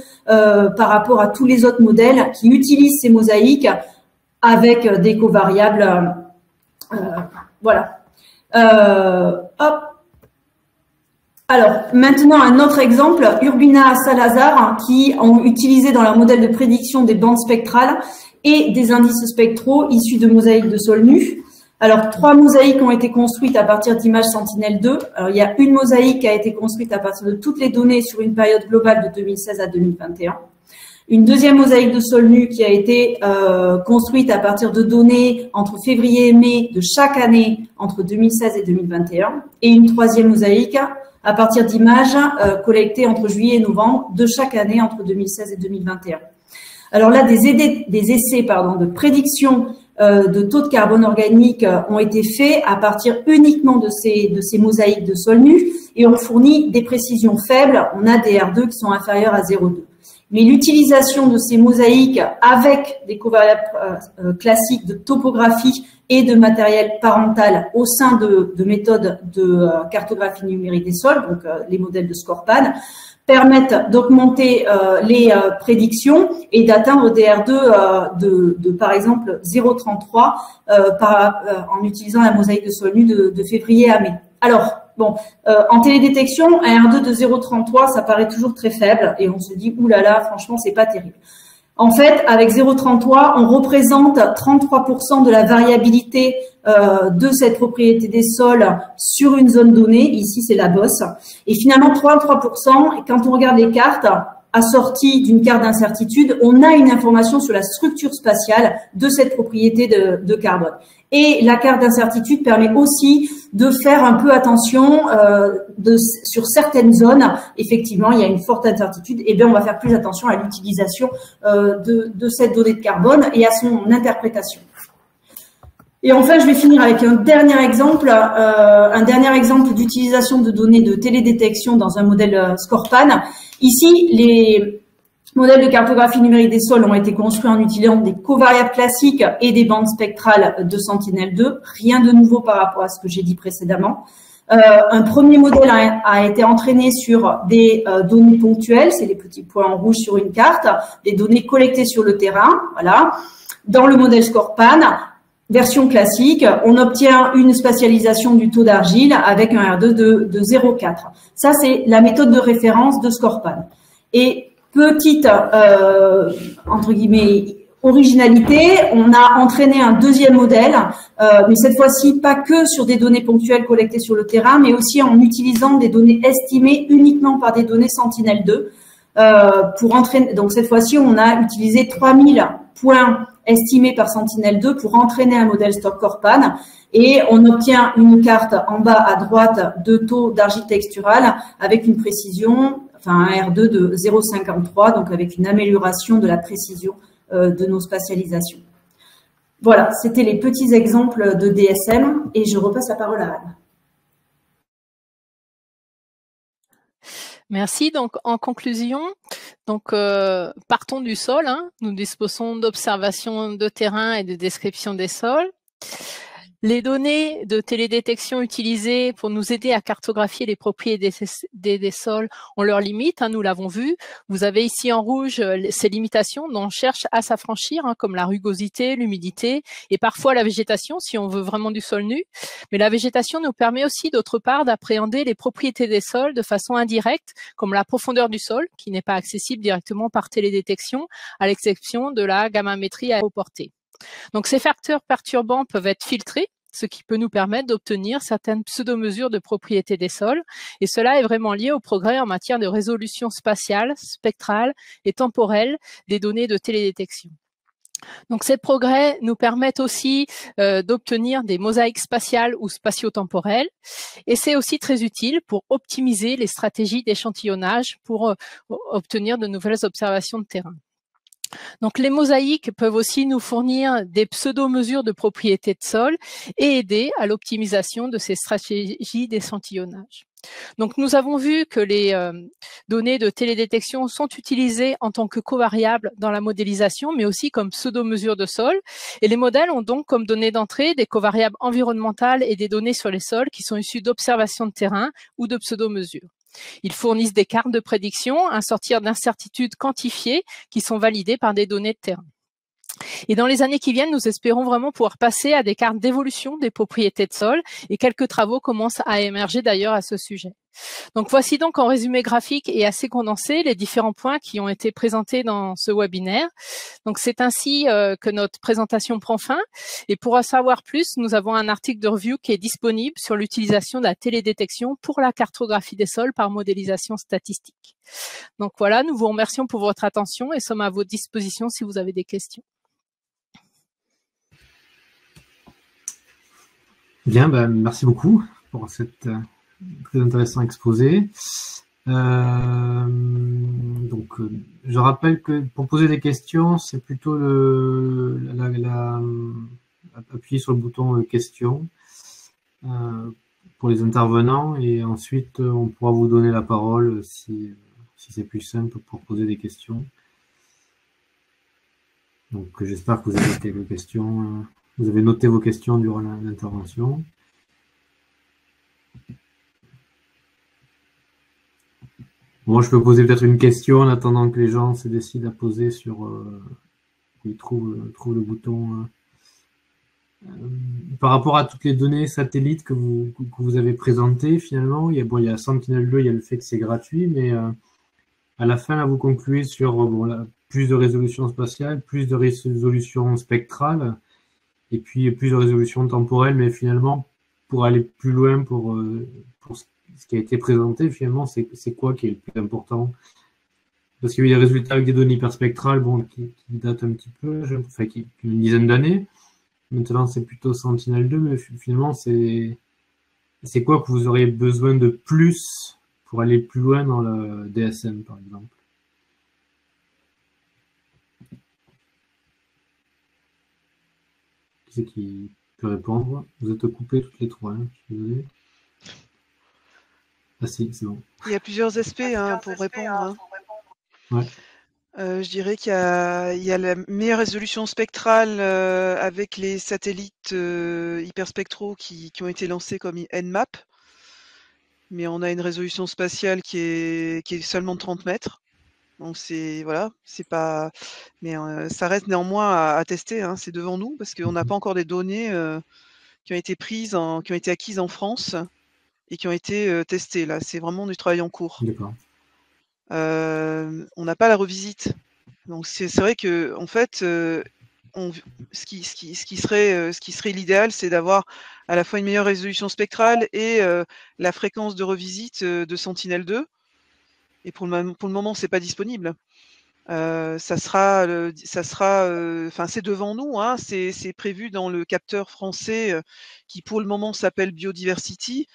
Speaker 4: par rapport à tous les autres modèles qui utilisent ces mosaïques avec des covariables. Voilà. Hop. Alors, maintenant, un autre exemple, Urbina Salazar, qui ont utilisé dans leur modèle de prédiction des bandes spectrales et des indices spectraux issus de mosaïques de sol nu. Alors, 3 mosaïques ont été construites à partir d'images Sentinel-2. Alors, il y a une mosaïque qui a été construite à partir de toutes les données sur une période globale de 2016 à 2021. Une deuxième mosaïque de sol nu qui a été construite à partir de données entre février et mai de chaque année entre 2016 et 2021. Et une troisième mosaïque à partir d'images collectées entre juillet et novembre de chaque année entre 2016 et 2021. Alors là, des essais de prédiction de taux de carbone organique ont été faits à partir uniquement de ces mosaïques de sol nu et on fournit des précisions faibles. On a des R2 qui sont inférieurs à 0,2. Mais l'utilisation de ces mosaïques avec des covariables classiques de topographie et de matériel parental au sein de méthodes de cartographie numérique des sols, donc les modèles de Skorpan, permettent d'augmenter les prédictions et d'atteindre des R2 de par exemple 0,33 en utilisant la mosaïque de sol nu de février à mai. Alors, bon, en télédétection, un R2 de 0,33, ça paraît toujours très faible et on se dit, oulala, franchement, c'est pas terrible. En fait, avec 0,33, on représente 33% de la variabilité de cette propriété des sols sur une zone donnée. Ici, c'est la bosse. Et finalement, 33%, et quand on regarde les cartes, assortie d'une carte d'incertitude, on a une information sur la structure spatiale de cette propriété de carbone. Et la carte d'incertitude permet aussi de faire un peu attention sur certaines zones. Effectivement, il y a une forte incertitude. Et bien, on va faire plus attention à l'utilisation de cette donnée de carbone et à son interprétation. Et enfin, je vais finir avec un dernier exemple d'utilisation de données de télédétection dans un modèle SCORPAN. Ici, les modèles de cartographie numérique des sols ont été construits en utilisant des covariables classiques et des bandes spectrales de Sentinel-2. Rien de nouveau par rapport à ce que j'ai dit précédemment. Un premier modèle a été entraîné sur des données ponctuelles, c'est les petits points en rouge sur une carte, des données collectées sur le terrain. Voilà. Dans le modèle SCORPAN, version classique, on obtient une spatialisation du taux d'argile avec un R2 de 0,4. Ça, c'est la méthode de référence de SCORPAN. Et petite, entre guillemets, originalité, on a entraîné un deuxième modèle, mais cette fois-ci pas que sur des données ponctuelles collectées sur le terrain, mais aussi en utilisant des données estimées uniquement par des données Sentinel-2. Pour entraîner, donc cette fois-ci, on a utilisé 3000 points estimés par Sentinel-2 pour entraîner un modèle SCORPAN et on obtient une carte en bas à droite de taux d'argile texturale avec une précision, enfin un R2 de 0,53, donc avec une amélioration de la précision de nos spatialisations. Voilà, c'était les petits exemples de DSM et je repasse la parole à Anne.
Speaker 2: Merci. Donc, en conclusion, partons du sol. Nous disposons d'observations de terrain et de description des sols. Les données de télédétection utilisées pour nous aider à cartographier les propriétés des sols ont leurs limites, nous l'avons vu. Vous avez ici en rouge ces limitations dont on cherche à s'affranchir, comme la rugosité, l'humidité et parfois la végétation si on veut vraiment du sol nu. Mais la végétation nous permet aussi d'autre part d'appréhender les propriétés des sols de façon indirecte, comme la profondeur du sol qui n'est pas accessible directement par télédétection, à l'exception de la gammamétrie aéroportée. Donc, ces facteurs perturbants peuvent être filtrés, ce qui peut nous permettre d'obtenir certaines pseudo-mesures de propriétés des sols. Et cela est vraiment lié au progrès en matière de résolution spatiale, spectrale et temporelle des données de télédétection. Donc, ces progrès nous permettent aussi d'obtenir des mosaïques spatiales ou spatio-temporelles. Et c'est aussi très utile pour optimiser les stratégies d'échantillonnage pour obtenir de nouvelles observations de terrain. Donc, les mosaïques peuvent aussi nous fournir des pseudo-mesures de propriétés de sol et aider à l'optimisation de ces stratégies d'échantillonnage. Donc, nous avons vu que les données de télédétection sont utilisées en tant que covariables dans la modélisation, mais aussi comme pseudo-mesures de sol. Et les modèles ont donc comme données d'entrée des covariables environnementales et des données sur les sols qui sont issues d'observations de terrain ou de pseudo-mesures. Ils fournissent des cartes de prédiction, un sortir d'incertitudes quantifiées qui sont validées par des données de terrain. Et dans les années qui viennent, nous espérons vraiment pouvoir passer à des cartes d'évolution des propriétés de sol et quelques travaux commencent à émerger d'ailleurs à ce sujet. Donc voici donc en résumé graphique et assez condensé les différents points qui ont été présentés dans ce webinaire. Donc c'est ainsi que notre présentation prend fin et pour en savoir plus, nous avons un article de review qui est disponible sur l'utilisation de la télédétection pour la cartographie des sols par modélisation statistique. Donc voilà, nous vous remercions pour votre attention et sommes à votre disposition si vous avez des questions.
Speaker 1: Bien, merci beaucoup pour cette très intéressant exposé. Donc, je rappelle que pour poser des questions, c'est plutôt appuyer sur le bouton questions pour les intervenants et ensuite on pourra vous donner la parole si c'est plus simple pour poser des questions. Donc, j'espère que vous avez quelques questions. Vous avez noté vos questions durant l'intervention. Moi, je peux poser peut-être une question en attendant que les gens se décident à poser sur... ils trouvent le bouton. Par rapport à toutes les données satellites que vous avez présentées, finalement, il y a Sentinel-2, il y a le fait que c'est gratuit, mais à la fin, là, vous concluez sur plus de résolution spatiale, plus de résolution spectrale, et puis plus de résolution temporelle, mais finalement, pour aller plus loin, pour ce qui a été présenté, finalement, c'est quoi qui est le plus important? Parce qu'il y a eu des résultats avec des données hyperspectrales bon, qui datent un petit peu, enfin, qui une dizaine d'années. Maintenant, c'est plutôt Sentinel-2, mais finalement, c'est quoi que vous auriez besoin de plus pour aller plus loin dans le DSM, par exemple? Qui c'est qui peut répondre? Vous êtes coupés toutes les trois, hein, je suis désolé. Ah si, c'est bon.
Speaker 3: Il y a plusieurs aspects pour répondre. Hein.
Speaker 1: Ouais.
Speaker 3: Je dirais qu'il y a la meilleure résolution spectrale avec les satellites hyperspectraux qui ont été lancés comme Nmap. Mais on a une résolution spatiale qui est seulement de 30 mètres. Donc c'est voilà, c'est pas. Mais ça reste néanmoins à tester. Hein, c'est devant nous parce qu'on n'a pas encore des données qui ont été prises, qui ont été acquises en France et qui ont été testées. Là, c'est vraiment du travail en cours.
Speaker 1: D'accord.
Speaker 3: On n'a pas la revisite. Donc c'est vrai que en fait, ce qui serait l'idéal, c'est d'avoir à la fois une meilleure résolution spectrale et la fréquence de revisite de Sentinel-2. Et pour le moment, c'est pas disponible. Ça sera, enfin c'est devant nous, hein, c'est prévu dans le capteur français qui pour le moment s'appelle Biodiversity,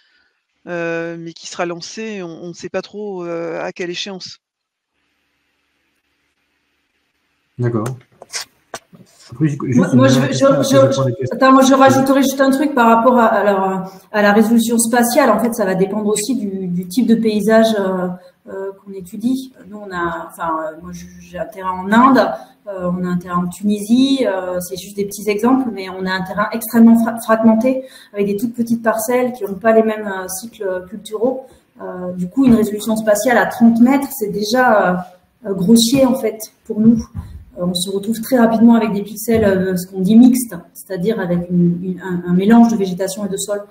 Speaker 3: mais qui sera lancé, on ne sait pas trop à quelle échéance.
Speaker 1: D'accord.
Speaker 4: Moi, je rajouterais juste un truc par rapport à la résolution spatiale. En fait, ça va dépendre aussi du type de paysage qu'on étudie. Nous, moi, j'ai un terrain en Inde, on a un terrain en Tunisie. C'est juste des petits exemples, mais on a un terrain extrêmement fragmenté avec des toutes petites parcelles qui n'ont pas les mêmes cycles culturaux. Du coup, une résolution spatiale à 30 mètres, c'est déjà grossier en fait pour nous. On se retrouve très rapidement avec des pixels, ce qu'on dit mixtes, c'est-à-dire avec un mélange de végétation et de sol.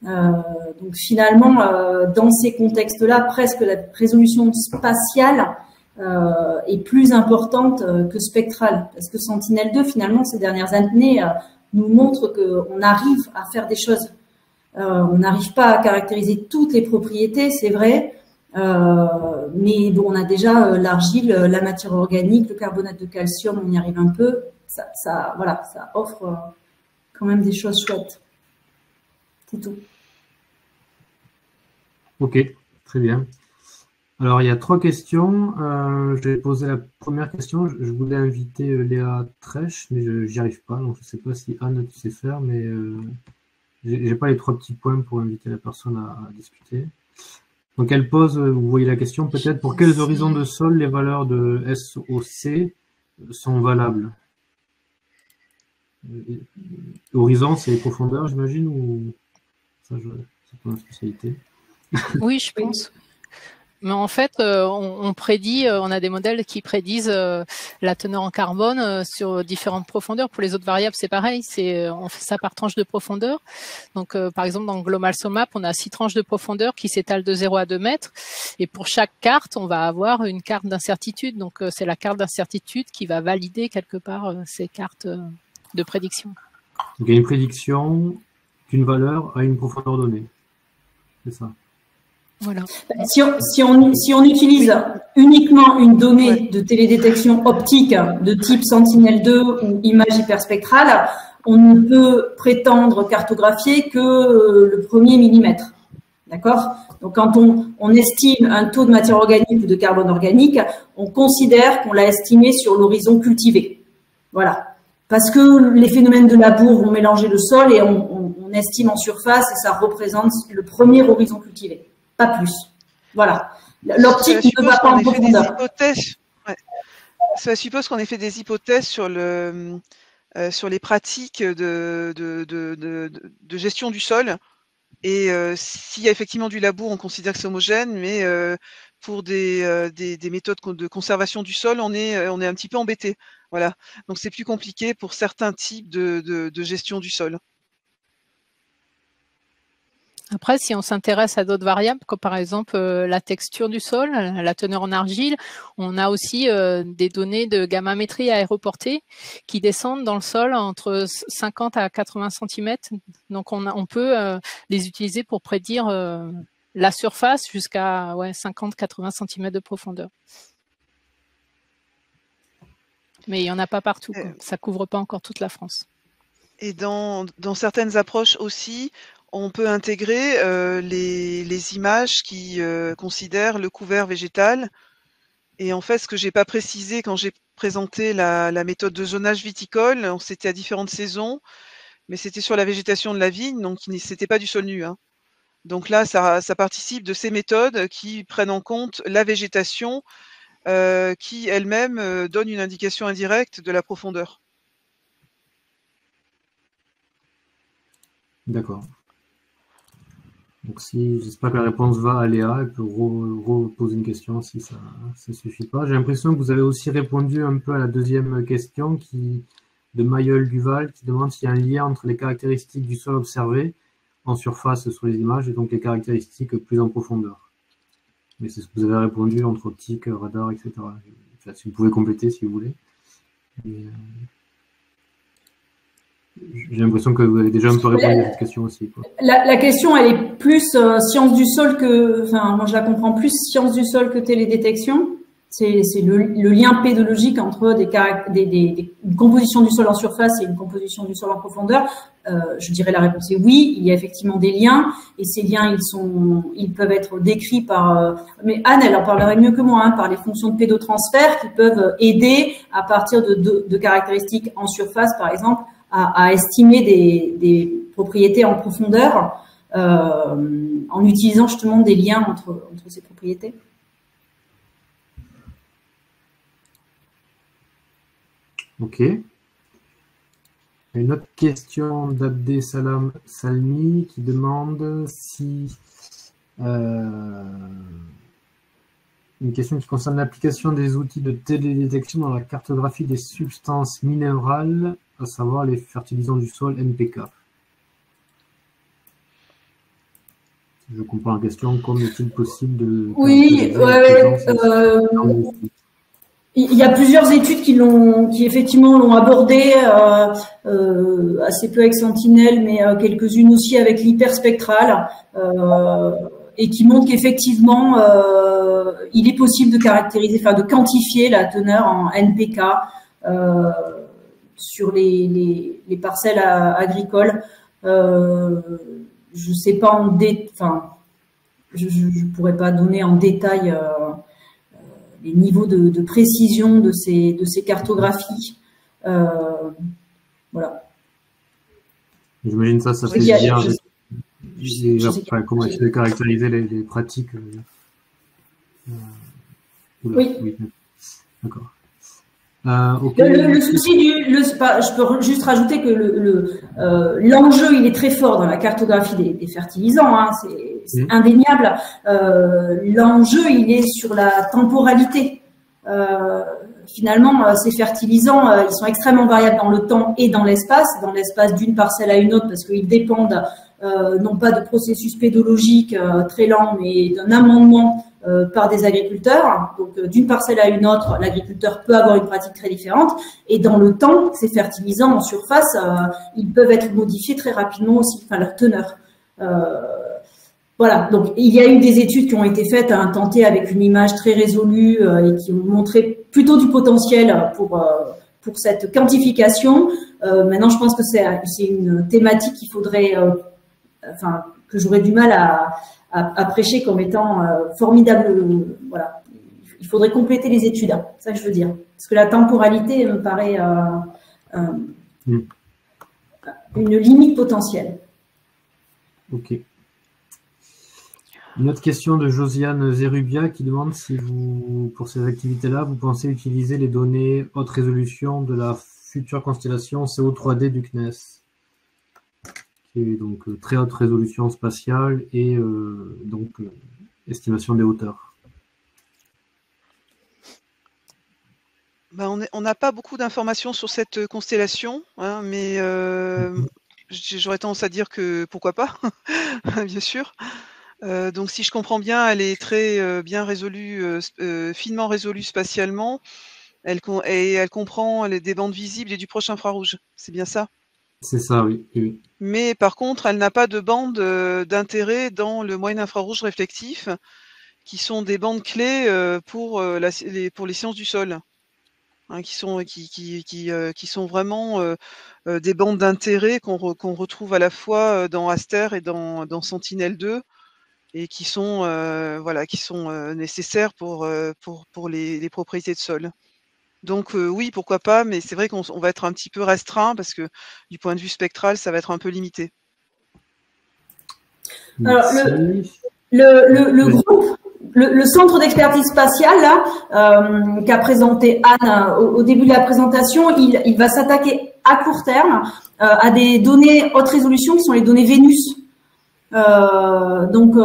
Speaker 4: Donc finalement, dans ces contextes-là, presque la résolution spatiale est plus importante que spectrale, parce que Sentinel-2, finalement, ces dernières années, nous montre qu'on arrive à faire des choses. On n'arrive pas à caractériser toutes les propriétés, c'est vrai. Mais bon, on a déjà l'argile, la matière organique, le carbonate de calcium, on y arrive un peu. Voilà, ça offre quand même des choses chouettes. C'est tout.
Speaker 1: Ok, très bien. Alors, il y a 3 questions. Je vais poser la première question. Je voulais inviter Léa Trèche, mais je n'y arrive pas. Donc, je ne sais pas si Anne tu sais faire, mais j'ai pas les 3 petits points pour inviter la personne à discuter. Donc elle pose, vous voyez la question, peut-être pour quels horizons de sol les valeurs de SOC sont valables? Horizon, c'est profondeur, j'imagine, ou ça, c'est pas ma spécialité.
Speaker 2: Oui, je pense. Mais en fait, on prédit, on a des modèles qui prédisent la teneur en carbone sur différentes profondeurs. Pour les autres variables, c'est pareil, on fait ça par tranche de profondeur. Donc, par exemple, dans Global SOMAP, on a 6 tranches de profondeur qui s'étalent de 0 à 2 mètres. Et pour chaque carte, on va avoir une carte d'incertitude. Donc, c'est la carte d'incertitude qui va valider quelque part ces cartes de prédiction.
Speaker 1: Donc, il y a une prédiction qu'une valeur a une profondeur donnée. C'est ça.
Speaker 2: Voilà.
Speaker 4: Si on utilise uniquement une donnée de télédétection optique de type Sentinel-2 ou image hyperspectrale, on ne peut prétendre cartographier que le premier millimètre. D'accord? Donc, quand on estime un taux de matière organique ou de carbone organique, on considère qu'on l'a estimé sur l'horizon cultivé. Voilà. Parce que les phénomènes de labour vont mélanger le sol et on estime en surface et ça représente le premier horizon cultivé. Pas plus. Voilà. L'optique ne va pas en profondeur.
Speaker 3: Ça suppose qu'on ait fait des hypothèses sur les pratiques de gestion du sol. Et s'il y a effectivement du labour, on considère que c'est homogène, mais pour des méthodes de conservation du sol, on est un petit peu embêté. Voilà. Donc c'est plus compliqué pour certains types de gestion du sol.
Speaker 2: Après, si on s'intéresse à d'autres variables, comme par exemple la texture du sol, la teneur en argile, on a aussi des données de gammamétrie aéroportée qui descendent dans le sol entre 50 à 80 cm. Donc, on peut les utiliser pour prédire la surface jusqu'à 50-80 cm de profondeur. Mais il n'y en a pas partout, quoi. Ça couvre pas encore toute la France.
Speaker 3: Et dans certaines approches aussi, on peut intégrer les images qui considèrent le couvert végétal. Et en fait, ce que j'ai pas précisé quand j'ai présenté la méthode de zonage viticole, c'était à différentes saisons, mais c'était sur la végétation de la vigne, donc c'était pas du sol nu, hein. Donc là, ça participe de ces méthodes qui prennent en compte la végétation, qui elle-même donne une indication indirecte de la profondeur.
Speaker 1: D'accord. Donc si j'espère que la réponse va à Léa, elle peut reposer une question si ça ne suffit pas. J'ai l'impression que vous avez aussi répondu un peu à la deuxième question de Mayol Duval qui demande s'il y a un lien entre les caractéristiques du sol observé en surface sur les images et donc les caractéristiques plus en profondeur. Mais c'est ce que vous avez répondu entre optique, radar, etc. Enfin, si vous pouvez compléter si vous voulez. J'ai l'impression que vous avez déjà un peu répondu à cette question aussi, quoi.
Speaker 4: La question, elle est plus science du sol que, enfin, moi je la comprends plus science du sol que télédétection. C'est le lien pédologique entre une composition du sol en surface et une composition du sol en profondeur. Je dirais la réponse est oui. Il y a effectivement des liens et ces liens, ils peuvent être décrits par. Mais Anne, elle en parlerait mieux que moi, hein, par les fonctions de pédotransfert qui peuvent aider à partir de caractéristiques en surface, par exemple, à estimer des propriétés en profondeur en utilisant justement des liens entre ces propriétés.
Speaker 1: Ok. Une autre question d'Abdé Salam Salmi qui demande si une question qui concerne l'application des outils de télédétection dans la cartographie des substances minérales, à savoir les fertilisants du sol NPK. Je comprends la question. Comment est-il possible de...
Speaker 4: Oui, il y a plusieurs études qui effectivement l'ont abordé, assez peu avec Sentinel, mais quelques-unes aussi avec l'hyperspectral, et qui montrent qu'effectivement, il est possible de caractériser, enfin de quantifier la teneur en NPK sur les parcelles agricoles. Je sais pas je pourrais pas donner en détail les niveaux de précision de ces cartographies. Voilà.
Speaker 1: J'imagine ça fait bien avec comment essayer de caractériser les pratiques.
Speaker 4: Oui.
Speaker 1: D'accord. Okay.
Speaker 4: Le souci je peux juste rajouter que l'enjeu il est très fort dans la cartographie des fertilisants, hein, c'est indéniable. L'enjeu il est sur la temporalité. Finalement, ces fertilisants, ils sont extrêmement variables dans le temps et dans l'espace d'une parcelle à une autre parce qu'ils dépendent non pas de processus pédologiques très lents, mais d'un amendement par des agriculteurs. Donc, d'une parcelle à une autre, l'agriculteur peut avoir une pratique très différente. Et dans le temps, ces fertilisants en surface, ils peuvent être modifiés très rapidement aussi, enfin leur teneur. Voilà. Donc, il y a eu des études qui ont été faites, tentées avec une image très résolue et qui ont montré plutôt du potentiel pour cette quantification. Maintenant, je pense que c'est une thématique qu'il faudrait, que j'aurais du mal à prêcher comme étant formidable. Voilà. Il faudrait compléter les études, hein, c'est ça que je veux dire. Parce que la temporalité me paraît une limite potentielle.
Speaker 1: Ok. Une autre question de Josiane Zerubia qui demande si pour ces activités-là, vous pensez utiliser les données haute résolution de la future constellation CO3D du CNES, qui est donc très haute résolution spatiale et estimation des hauteurs.
Speaker 3: On n'a pas beaucoup d'informations sur cette constellation, hein, mais j'aurais tendance à dire que pourquoi pas, bien sûr. Donc, si je comprends bien, elle est très bien résolue, finement résolue spatialement. Elle comprend des bandes visibles et du proche infrarouge. C'est bien ça?
Speaker 1: C'est ça, oui.
Speaker 3: Mais par contre, elle n'a pas de bande d'intérêt dans le moyen infrarouge réflectif, qui sont des bandes clés pour les sciences du sol. hein, qui sont vraiment des bandes d'intérêt qu'on retrouve à la fois dans Aster et dans Sentinel-2 et qui sont nécessaires pour les propriétés de sol. Donc oui, pourquoi pas, mais c'est vrai qu'on va être un petit peu restreint parce que du point de vue spectral, ça va être un peu limité.
Speaker 4: Alors, le groupe, le centre d'expertise spatiale là, qu'a présenté Anne au début de la présentation, il va s'attaquer à court terme à des données haute résolution qui sont les données Vénus. Donc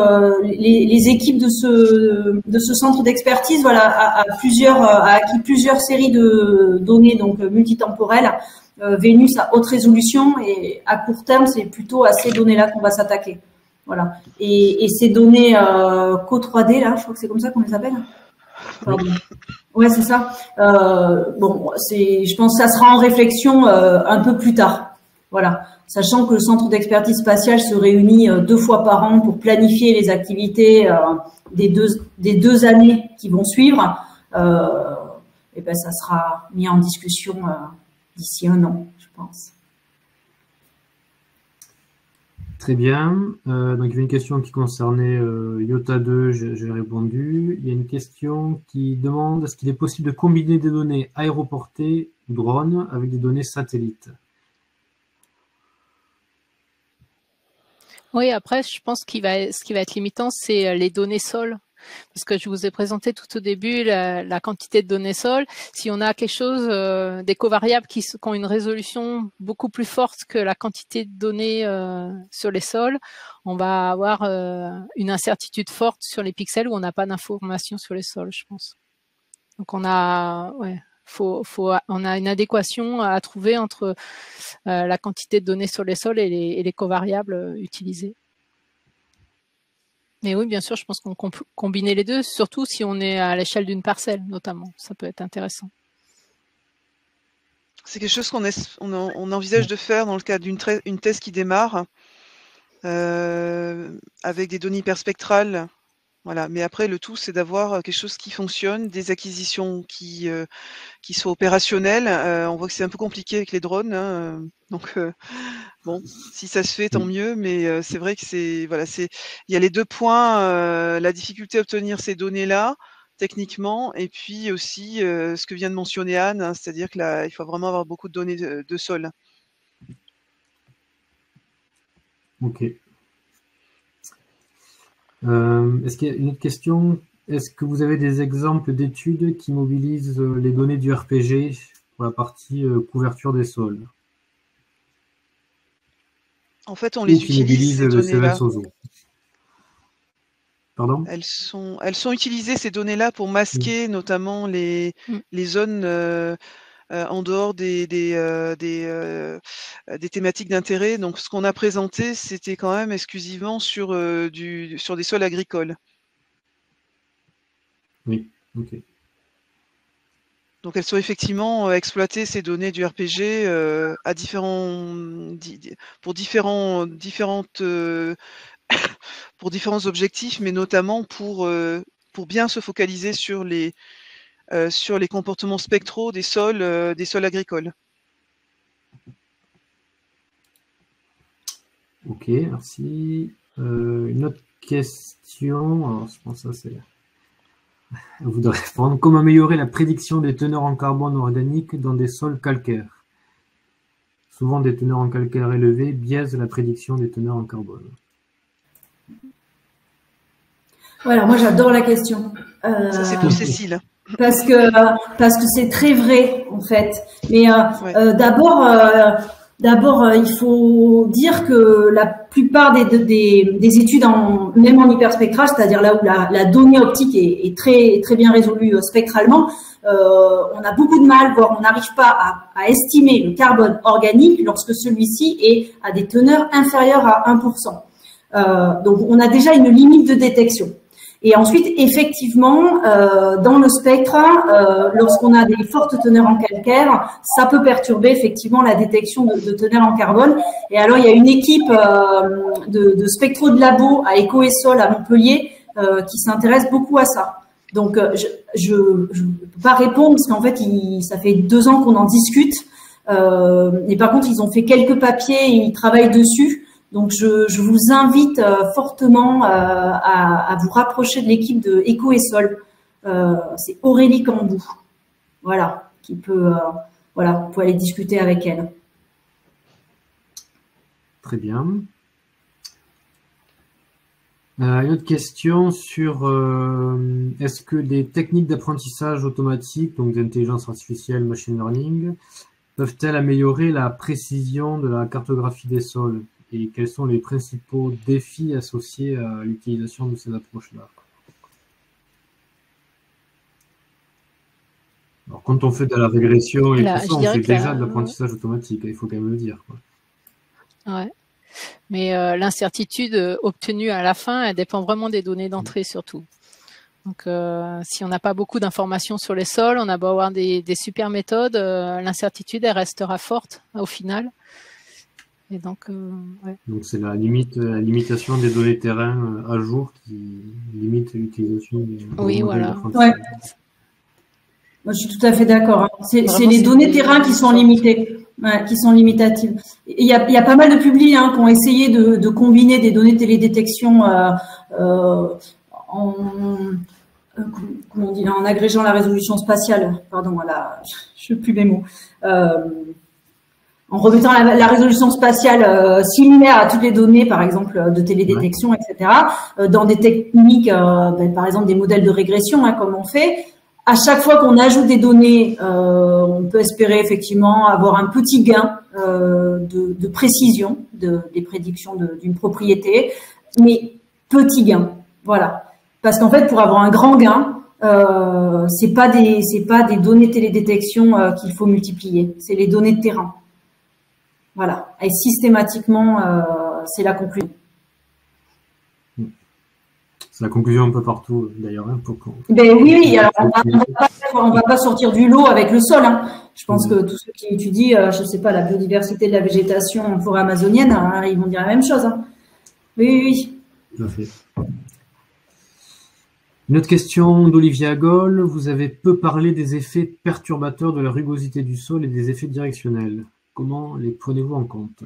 Speaker 4: les équipes de ce centre d'expertise, voilà, a acquis plusieurs séries de données donc multitemporelles, Vénus à haute résolution, et à court terme c'est plutôt à ces données-là qu'on va s'attaquer. Voilà. Et ces données Co3D là, je crois que c'est comme ça qu'on les appelle. Ouais, c'est ça. Bon, je pense que ça sera en réflexion un peu plus tard. Voilà. Sachant que le centre d'expertise spatiale se réunit 2 fois par an pour planifier les activités des deux années qui vont suivre, et ben ça sera mis en discussion d'ici 1 an, je pense.
Speaker 1: Très bien. Donc, il y avait une question qui concernait Iota 2, j'ai répondu. Il y a une question qui demande est-ce qu'il est possible de combiner des données aéroportées ou drones avec des données satellites?
Speaker 2: Oui, après, je pense ce qui va être limitant, c'est les données sol. Parce que je vous ai présenté tout au début la quantité de données sol. Si on a quelque chose, des covariables qui ont une résolution beaucoup plus forte que la quantité de données sur les sols, on va avoir une incertitude forte sur les pixels où on n'a pas d'informations sur les sols, je pense. Donc on a, on a une adéquation à trouver entre la quantité de données sur les sols et les covariables utilisés. Mais oui, bien sûr, je pense qu'on peut combiner les deux, surtout si on est à l'échelle d'une parcelle, notamment. Ça peut être intéressant.
Speaker 3: C'est quelque chose qu'on envisage de faire dans le cadre d'une thèse qui démarre, avec des données hyperspectrales. Voilà. Mais après, le tout, c'est d'avoir quelque chose qui fonctionne, des acquisitions qui soient opérationnelles. On voit que c'est un peu compliqué avec les drones, hein, donc bon, si ça se fait, tant mieux. Mais c'est vrai que il y a les 2 points, la difficulté à obtenir ces données-là techniquement, et puis aussi ce que vient de mentionner Anne, hein, c'est-à-dire que là, il faut vraiment avoir beaucoup de données de sol.
Speaker 1: Ok. Est-ce qu'il y a une autre question? Est-ce que vous avez des exemples d'études qui mobilisent les données du RPG pour la partie couverture des sols?
Speaker 3: En fait, on les utilise, ces données-là.
Speaker 1: Pardon?
Speaker 3: Elles sont utilisées, ces données-là, pour masquer notamment les zones en dehors des thématiques d'intérêt. Donc, ce qu'on a présenté, c'était quand même exclusivement sur des sols agricoles.
Speaker 1: Oui, ok.
Speaker 3: Donc, elles sont effectivement exploitées, ces données du RPG, pour différents objectifs, mais notamment pour bien se focaliser sur les comportements spectraux des sols agricoles.
Speaker 1: Ok, merci. Une autre question. Alors, je pense que ça, c'est... Vous devez répondre. Comment améliorer la prédiction des teneurs en carbone organique dans des sols calcaires? Souvent, des teneurs en calcaire élevées biaisent la prédiction des teneurs en carbone.
Speaker 4: Voilà, moi j'adore la question.
Speaker 3: Ça, c'est pour Cécile.
Speaker 4: Parce que c'est très vrai en fait. Mais d'abord, il faut dire que la plupart des études même en hyperspectral, c'est-à-dire là où la donnée optique est très très bien résolue spectralement, on a beaucoup de mal, voire on n'arrive pas à estimer le carbone organique lorsque celui-ci est à des teneurs inférieures à 1%. Donc on a déjà une limite de détection. Et ensuite, effectivement, dans le spectre, lorsqu'on a des fortes teneurs en calcaire, ça peut perturber effectivement la détection de teneurs en carbone. Et alors, il y a une équipe de spectro de labo à Eco et Sol à Montpellier qui s'intéresse beaucoup à ça. Donc, je peux pas répondre parce qu'en fait, ça fait 2 ans qu'on en discute. Et par contre, ils ont fait quelques papiers et ils travaillent dessus. Donc, je vous invite fortement à vous rapprocher de l'équipe de Eco et Sol. C'est Aurélie Cambou, voilà, qui peut, voilà, vous pouvez aller discuter avec elle.
Speaker 1: Très bien. Une autre question sur est-ce que les techniques d'apprentissage automatique, donc d'intelligence artificielle, machine learning, peuvent-elles améliorer la précision de la cartographie des sols? Et quels sont les principaux défis associés à l'utilisation de ces approches-là? Alors, quand on fait de la régression et tout ça, on fait déjà de l'apprentissage automatique, il faut quand même le dire, quoi.
Speaker 2: Ouais. Mais l'incertitude obtenue à la fin, elle dépend vraiment des données d'entrée surtout. Donc, si on n'a pas beaucoup d'informations sur les sols, on a beau avoir des super méthodes, l'incertitude, elle restera forte au final. Et donc, ouais.
Speaker 1: Donc, c'est la limitation des données terrain à jour qui limite l'utilisation des
Speaker 2: oui, voilà.
Speaker 4: Ouais. Moi, je suis tout à fait d'accord. Hein. C'est les données terrain qui sont limitées, ouais, qui sont limitatives. Il y a pas mal de publis qui ont essayé de combiner des données télédétection comment on dit, en agrégeant la résolution spatiale. Pardon, je ne sais plus mes mots. En remettant la résolution spatiale similaire à toutes les données, par exemple, de télédétection, etc., dans des techniques, par exemple, des modèles de régression, hein, comme on fait. À chaque fois qu'on ajoute des données, on peut espérer effectivement avoir un petit gain de précision des prédictions d'une propriété, mais petit gain, voilà. Parce qu'en fait, pour avoir un grand gain, c'est pas des données télédétection qu'il faut multiplier, c'est les données de terrain. Voilà. Et systématiquement, c'est la conclusion.
Speaker 1: C'est la conclusion un peu partout, d'ailleurs. Hein,
Speaker 4: ben oui. Alors, on va pas sortir du lot avec le sol. Hein. Je pense que tous ceux qui étudient, je sais pas, la biodiversité de la végétation en forêt amazonienne, hein, ils vont dire la même chose. Hein. Oui.
Speaker 1: Tout à fait. Une autre question d'Olivier Agol. Vous avez peu parlé des effets perturbateurs de la rugosité du sol et des effets directionnels. Comment les prenez-vous en compte?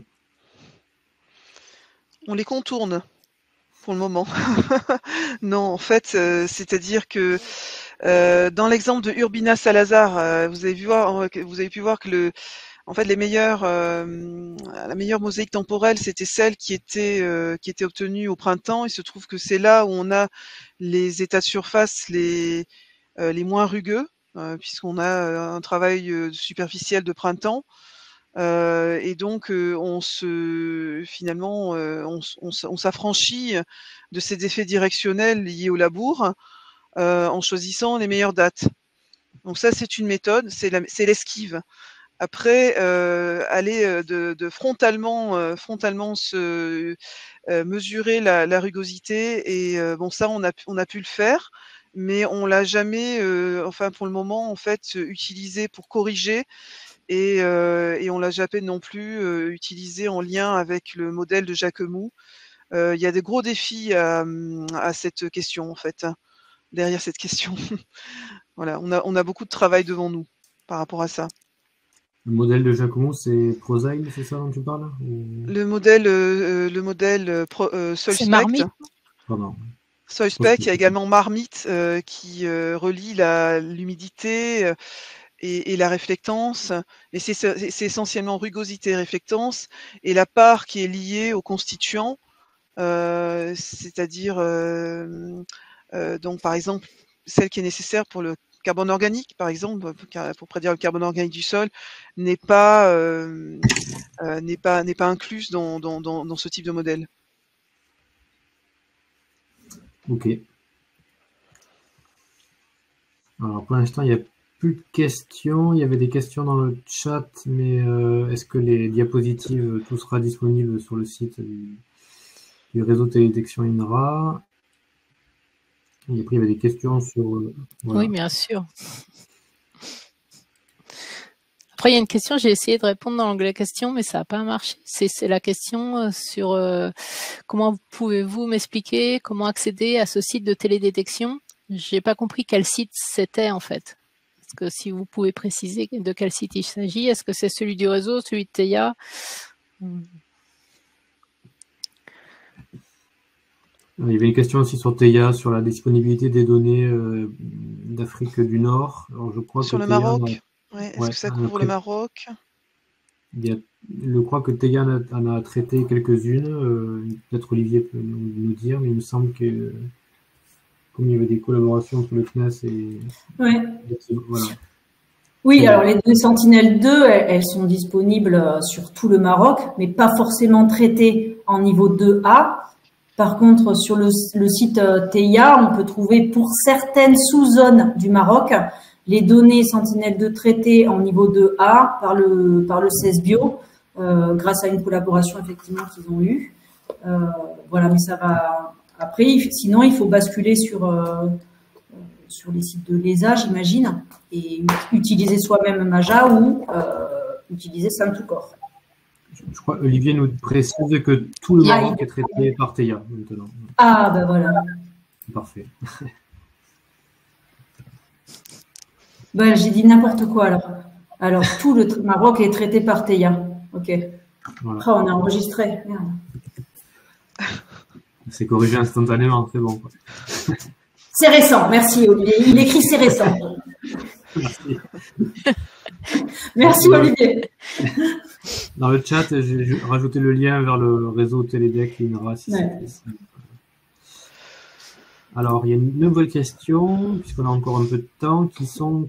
Speaker 3: On les contourne pour le moment. Non, en fait, c'est-à-dire que dans l'exemple de Urbina Salazar, vous avez pu voir que en fait, la meilleure mosaïque temporelle, c'était celle qui était obtenue au printemps. Il se trouve que c'est là où on a les états de surface les moins rugueux, puisqu'on a un travail superficiel de printemps. Et donc on s'affranchit de ces effets directionnels liés au labour en choisissant les meilleures dates. Donc ça, c'est une méthode, c'est l'esquive. Après, aller de frontalement mesurer la rugosité, et bon, ça on a pu le faire, mais on l'a jamais, enfin pour le moment en fait, utilisé pour corriger. Et on l'a jamais non plus utilisé en lien avec le modèle de Jacquemus. Il y a des gros défis à cette question en fait, hein, derrière cette question. Voilà, on a beaucoup de travail devant nous par rapport à ça.
Speaker 1: Le modèle de Jacquemus, c'est Prosail, c'est ça dont tu parles?
Speaker 3: Le modèle Soilspect. Soilspect, il y a également Marmite qui relie l'humidité et la réflectance, et c'est essentiellement rugosité et réflectance, et la part qui est liée aux constituants, c'est-à-dire donc par exemple celle qui est nécessaire pour le carbone organique, par exemple, pour prédire le carbone organique du sol, n'est pas incluse dans ce type de modèle.
Speaker 1: Ok. Alors pour l'instant, il n'y a plus de questions. Il y avait des questions dans le chat, mais est-ce que les diapositives, tout sera disponible sur le site du réseau télédétection INRA? Et après, il y avait des questions sur...
Speaker 2: voilà. Oui, bien sûr. Après, il y a une question, j'ai essayé de répondre dans l'onglet questions, mais ça n'a pas marché. C'est la question sur comment pouvez-vous m'expliquer comment accéder à ce site de télédétection J'ai pas compris quel site c'était en fait. Est-ce que si vous pouvez préciser de quel site il s'agit, est-ce que c'est celui du réseau, celui de Theia?
Speaker 1: Il y avait une question aussi sur Theia, sur la disponibilité des données d'Afrique du Nord. Alors, je crois
Speaker 3: Sur
Speaker 1: que
Speaker 3: le
Speaker 1: Theia
Speaker 3: Maroc, est-ce que ça couvre le Maroc?
Speaker 1: Je crois que Theia en a traité quelques-unes. Peut-être Olivier peut nous dire, mais il me semble que comme il y avait des collaborations entre le CNES et...
Speaker 4: Ouais.
Speaker 1: Voilà.
Speaker 4: Oui, alors les données Sentinel-2, elles sont disponibles sur tout le Maroc, mais pas forcément traitées en niveau 2A. Par contre, sur le site Theia, on peut trouver pour certaines sous-zones du Maroc les données Sentinel-2 traitées en niveau 2A par le CESBio, grâce à une collaboration effectivement qu'ils ont eue. Voilà, mais ça va... Après, sinon, il faut basculer sur les sites de l'ESA, j'imagine, et utiliser soi-même Maja ou utiliser Saint-Toucor.
Speaker 1: Je crois Olivier nous précise que tout le Maroc est traité par Theia maintenant.
Speaker 4: Ah, ben voilà.
Speaker 1: Parfait.
Speaker 4: Ben, j'ai dit n'importe quoi alors. Alors, tout le Maroc est traité par Theia. Ok.
Speaker 1: Voilà.
Speaker 4: Oh, on a enregistré. Merde.
Speaker 1: C'est corrigé instantanément, c'est bon.
Speaker 4: C'est récent, merci Olivier. Il écrit c'est récent.
Speaker 1: Merci.
Speaker 4: Merci Olivier.
Speaker 1: Dans le chat, j'ai rajouté le lien vers le réseau Télédec INRA. Si
Speaker 4: ouais.
Speaker 1: Alors, il y a une nouvelle question, puisqu'on a encore un peu de temps,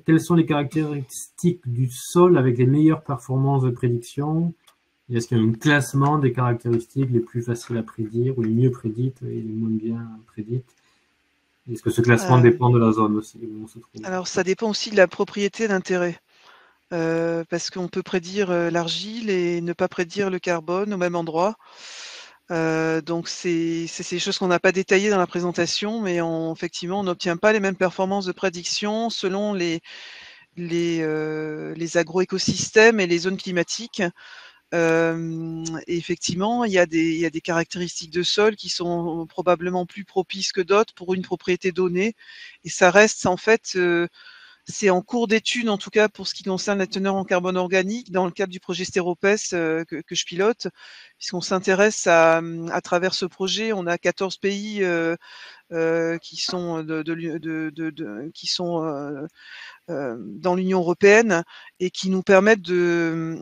Speaker 1: quelles sont les caractéristiques du sol avec les meilleures performances de prédiction? Est-ce qu'il y a un classement des caractéristiques les plus faciles à prédire, ou les mieux prédites et les moins bien prédites? Est-ce que ce classement dépend de la zone aussi où on se trouve?
Speaker 3: Alors, ça dépend aussi de la propriété d'intérêt. Parce qu'on peut prédire l'argile et ne pas prédire le carbone au même endroit. Donc, c'est des choses qu'on n'a pas détaillées dans la présentation, mais effectivement, on n'obtient pas les mêmes performances de prédiction selon les agroécosystèmes et les zones climatiques. Et effectivement, il y a des caractéristiques de sol qui sont probablement plus propices que d'autres pour une propriété donnée. Et ça reste en fait, c'est en cours d'étude, en tout cas pour ce qui concerne la teneur en carbone organique, dans le cadre du projet Stéropes que je pilote, puisqu'on s'intéresse à travers ce projet, on a 14 pays qui sont dans l'Union européenne et qui nous permettent de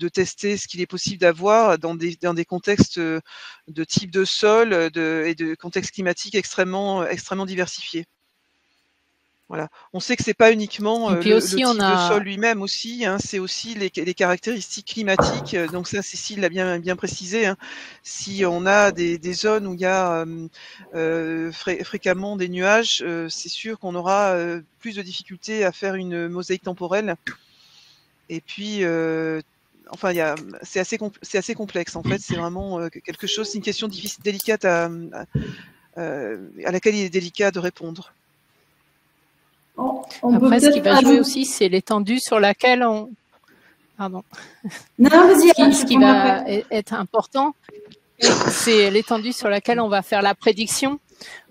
Speaker 3: tester ce qu'il est possible d'avoir dans des contextes de type de sol et de contextes climatiques extrêmement diversifiés. Voilà. On sait que c'est pas uniquement le type de sol lui-même aussi, hein, c'est aussi les caractéristiques climatiques. Donc ça, Cécile l'a bien précisé. Hein. Si on a des zones où il y a fréquemment des nuages, c'est sûr qu'on aura plus de difficultés à faire une mosaïque temporelle. Et puis, enfin, c'est assez complexe. En fait, c'est vraiment quelque chose, c'est une question délicate à laquelle il est délicat de répondre.
Speaker 2: Après, ce qui va jouer aussi, c'est l'étendue sur laquelle on... Pardon.
Speaker 4: Non, vas-y.
Speaker 2: Ce qui va être important, c'est l'étendue sur laquelle on va faire la prédiction.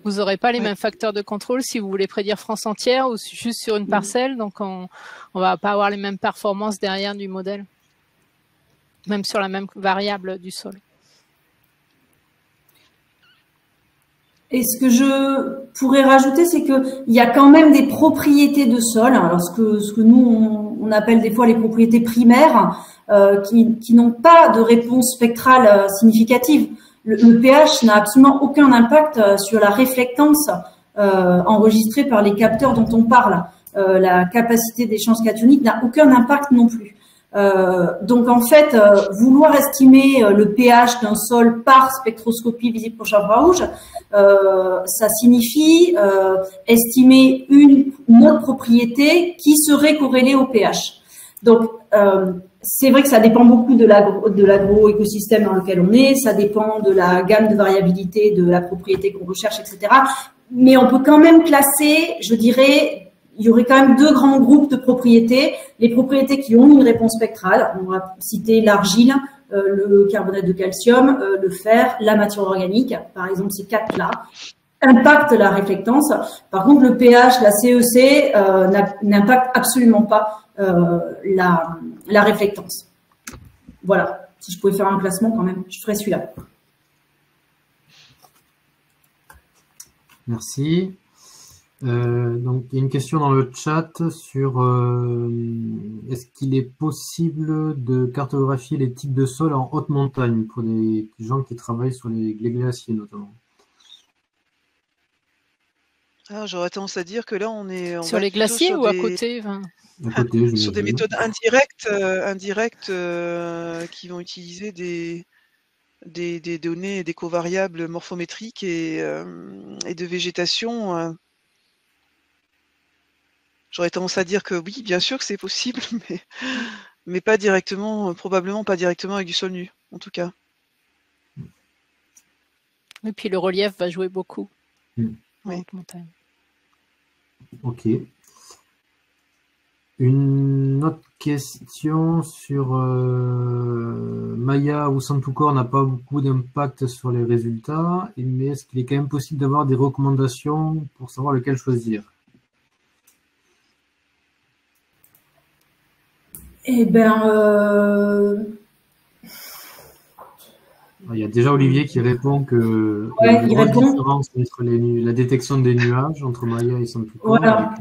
Speaker 2: Vous n'aurez pas les mêmes facteurs de contrôle si vous voulez prédire France entière ou juste sur une parcelle. Donc, on ne va pas avoir les mêmes performances derrière du modèle, même sur la même variable du sol.
Speaker 4: Et ce que je pourrais rajouter, c'est qu'il y a quand même des propriétés de sol, alors ce que nous, on appelle des fois les propriétés primaires, qui n'ont pas de réponse spectrale significative. Le pH n'a absolument aucun impact sur la réflectance enregistrée par les capteurs dont on parle. La capacité d'échange cationique n'a aucun impact non plus. Donc en fait, vouloir estimer le pH d'un sol par spectroscopie visible pour infrarouge, ça signifie estimer une autre propriété qui serait corrélée au pH. Donc c'est vrai que ça dépend beaucoup de l'agro-écosystème dans lequel on est, ça dépend de la gamme de variabilité de la propriété qu'on recherche, etc. Mais on peut quand même classer, je dirais, il y aurait quand même deux grands groupes de propriétés. Les propriétés qui ont une réponse spectrale, on va citer l'argile, le carbonate de calcium, le fer, la matière organique, par exemple ces quatre-là. impacte la réflectance. Par contre, le pH, la CEC n'impacte absolument pas la réflectance. Voilà. Si je pouvais faire un classement quand même, je ferais celui-là.
Speaker 1: Merci. Donc, il y a une question dans le chat sur est-ce qu'il est possible de cartographier les types de sols en haute montagne pour des gens qui travaillent sur les glaciers notamment?
Speaker 3: Alors, j'aurais tendance à dire que là, on
Speaker 2: sur les glaciers ou à côté,
Speaker 1: à côté,
Speaker 3: sur des méthodes indirectes qui vont utiliser des données, des covariables morphométriques et de végétation. J'aurais tendance à dire que oui, bien sûr que c'est possible, mais pas directement, probablement pas directement avec du sol nu, en tout cas.
Speaker 2: Et puis le relief va jouer beaucoup en
Speaker 3: Oui.
Speaker 2: montagne.
Speaker 1: Ok. Une autre question sur Maya ou Santucor n'a pas beaucoup d'impact sur les résultats, mais est-ce qu'il est quand même possible d'avoir des recommandations pour savoir lequel choisir?
Speaker 4: Eh bien,
Speaker 1: il y a déjà Olivier qui répond que
Speaker 4: ouais,
Speaker 1: il y a une grosse
Speaker 4: répond.
Speaker 1: différence entre la détection des nuages entre Maya et Santucor.
Speaker 4: Voilà.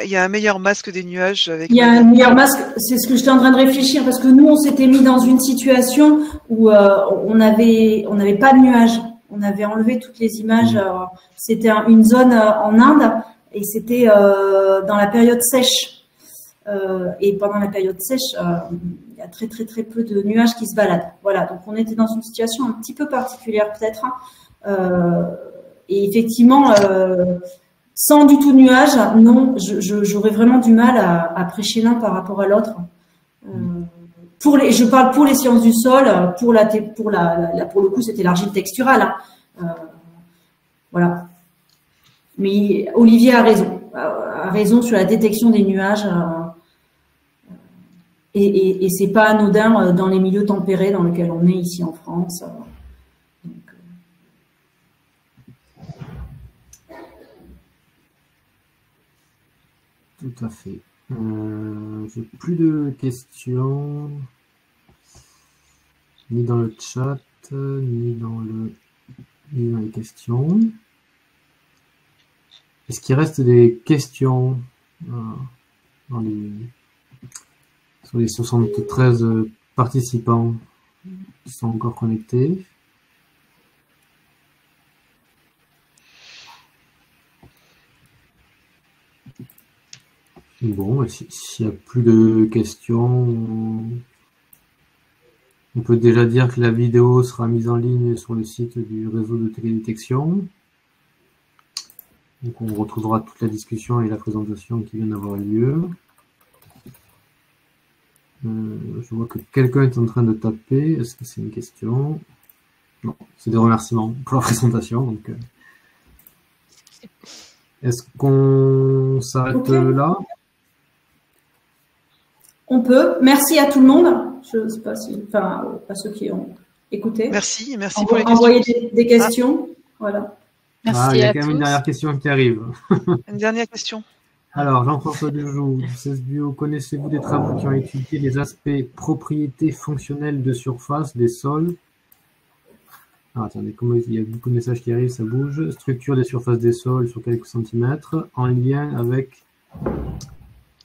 Speaker 3: Il y a un meilleur masque des nuages avec.
Speaker 4: Il y a un meilleur masque, c'est ce que j'étais en train de réfléchir, parce que nous, on s'était mis dans une situation où on n'avait pas de nuages. On avait enlevé toutes les images. C'était une zone en Inde et c'était dans la période sèche. Et pendant la période sèche, il y a très peu de nuages qui se baladent. Voilà, donc on était dans une situation un petit peu particulière peut-être. Et effectivement, sans du tout de nuages, non, j'aurais vraiment du mal à prêcher l'un par rapport à l'autre. Je parle pour les sciences du sol, pour le coup, c'était l'argile texturale. Voilà. Mais Olivier a raison sur la détection des nuages. Et c'est pas anodin dans les milieux tempérés dans lesquels on est ici en France.
Speaker 1: Tout à fait. J'ai plus de questions, ni dans le chat, ni dans les questions. Est-ce qu'il reste des questions sur les 73 participants qui sont encore connectés? Bon, s'il n'y a plus de questions, on peut déjà dire que la vidéo sera mise en ligne sur le site du réseau de télédétection. Donc on retrouvera toute la discussion et la présentation qui vient d'avoir lieu. Je vois que quelqu'un est en train de taper. Est-ce que c'est une question? Non, c'est des remerciements pour la présentation. Donc, est-ce qu'on s'arrête là?
Speaker 4: On peut. Merci à tout le monde. Je ne sais pas à ceux qui ont écouté.
Speaker 3: Merci pour les questions.
Speaker 4: Envoyer des questions. Voilà.
Speaker 2: Merci
Speaker 1: il y a
Speaker 2: à
Speaker 1: quand même
Speaker 2: tous.
Speaker 1: une dernière question qui arrive.
Speaker 3: Une dernière question.
Speaker 1: Alors, Jean-François Dujoux, du CESBio, connaissez-vous des travaux qui ont étudié les aspects propriétés fonctionnelles de surface des sols? Attendez, il y a beaucoup de messages qui arrivent, ça bouge. Structure des surfaces des sols sur quelques centimètres, en lien avec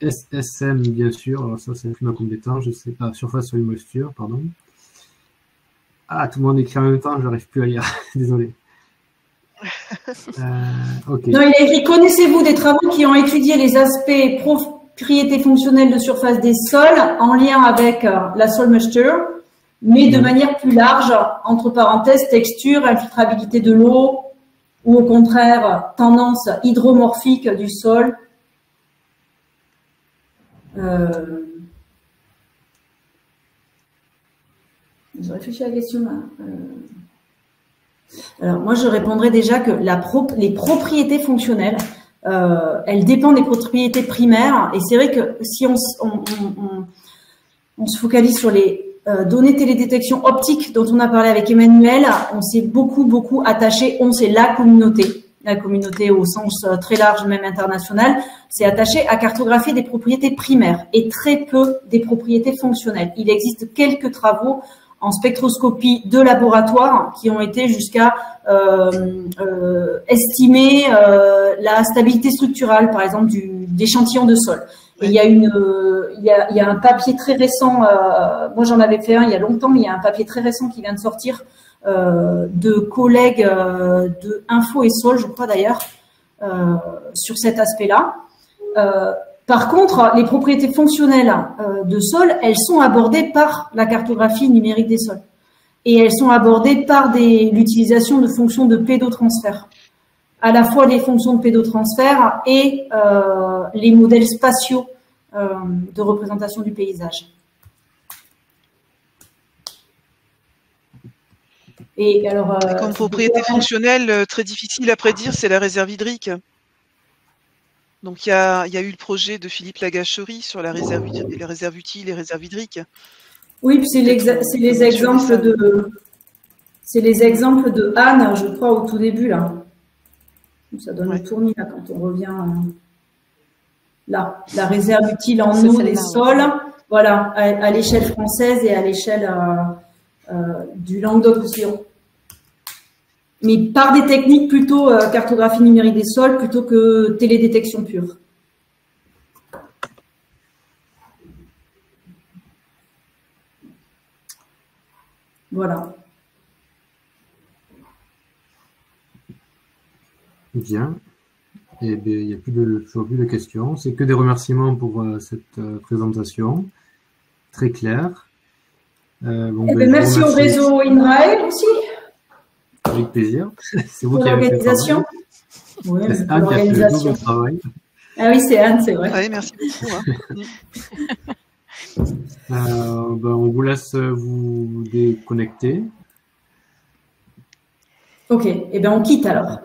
Speaker 1: SSM, bien sûr. Alors ça, c'est plus ma compétence, je sais pas. Surface sol moisture, pardon. Tout le monde écrit en même temps, je n'arrive plus à lire. Désolé. Okay.
Speaker 4: Non, il a écrit, connaissez-vous des travaux qui ont étudié les aspects propriétés fonctionnelles de surface des sols en lien avec la soil moisture, mais de manière plus large, entre parenthèses, texture, infiltrabilité de l'eau, ou au contraire, tendance hydromorphique du sol. Je réfléchis à la question là. Alors moi, je répondrais déjà que les propriétés fonctionnelles, elles dépendent des propriétés primaires. Et c'est vrai que si on se focalise sur les données télédétection optique dont on a parlé avec Emmanuel, on s'est beaucoup attaché, c'est la communauté au sens très large, même international, s'est attachée à cartographier des propriétés primaires et très peu des propriétés fonctionnelles. Il existe quelques travaux en spectroscopie de laboratoire qui ont été jusqu'à estimer la stabilité structurale, par exemple, d'échantillons de sol. Et il y a un papier très récent, moi j'en avais fait un il y a longtemps, mais il y a un papier très récent qui vient de sortir de collègues de Info et Sol, je crois d'ailleurs, sur cet aspect-là. Par contre, les propriétés fonctionnelles de sol, elles sont abordées par la cartographie numérique des sols. Et elles sont abordées par l'utilisation de fonctions de pédotransfert. À la fois les fonctions de pédotransfert et les modèles spatiaux de représentation du paysage. Et alors,
Speaker 3: comme propriété fonctionnelle très difficile à prédire, c'est la réserve hydrique. Donc il y a eu le projet de Philippe Lagacherie sur la réserve utile et réserve hydrique.
Speaker 4: Oui, puis c'est les exemples de Anne, je crois, au tout début là. Ça donne le tournis là quand on revient là. La réserve utile en eau des sols, voilà, à l'échelle française et à l'échelle du Languedoc-Roussillon. Mais par des techniques plutôt cartographie numérique des sols plutôt que télédétection pure. Voilà.
Speaker 1: Bien. Eh bien, il n'y a toujours plus de questions. C'est que des remerciements pour cette présentation. Très claire.
Speaker 4: Merci au réseau INRAE aussi.
Speaker 1: Avec plaisir. C'est vous
Speaker 4: pour
Speaker 1: qui avez fait
Speaker 4: l'organisation. Oui,
Speaker 1: c'est Anne qui a fait le double travail.
Speaker 4: Ah oui, c'est Anne, c'est vrai.
Speaker 3: Oui, merci beaucoup.
Speaker 1: On vous laisse vous déconnecter.
Speaker 4: Ok, et bien on quitte alors.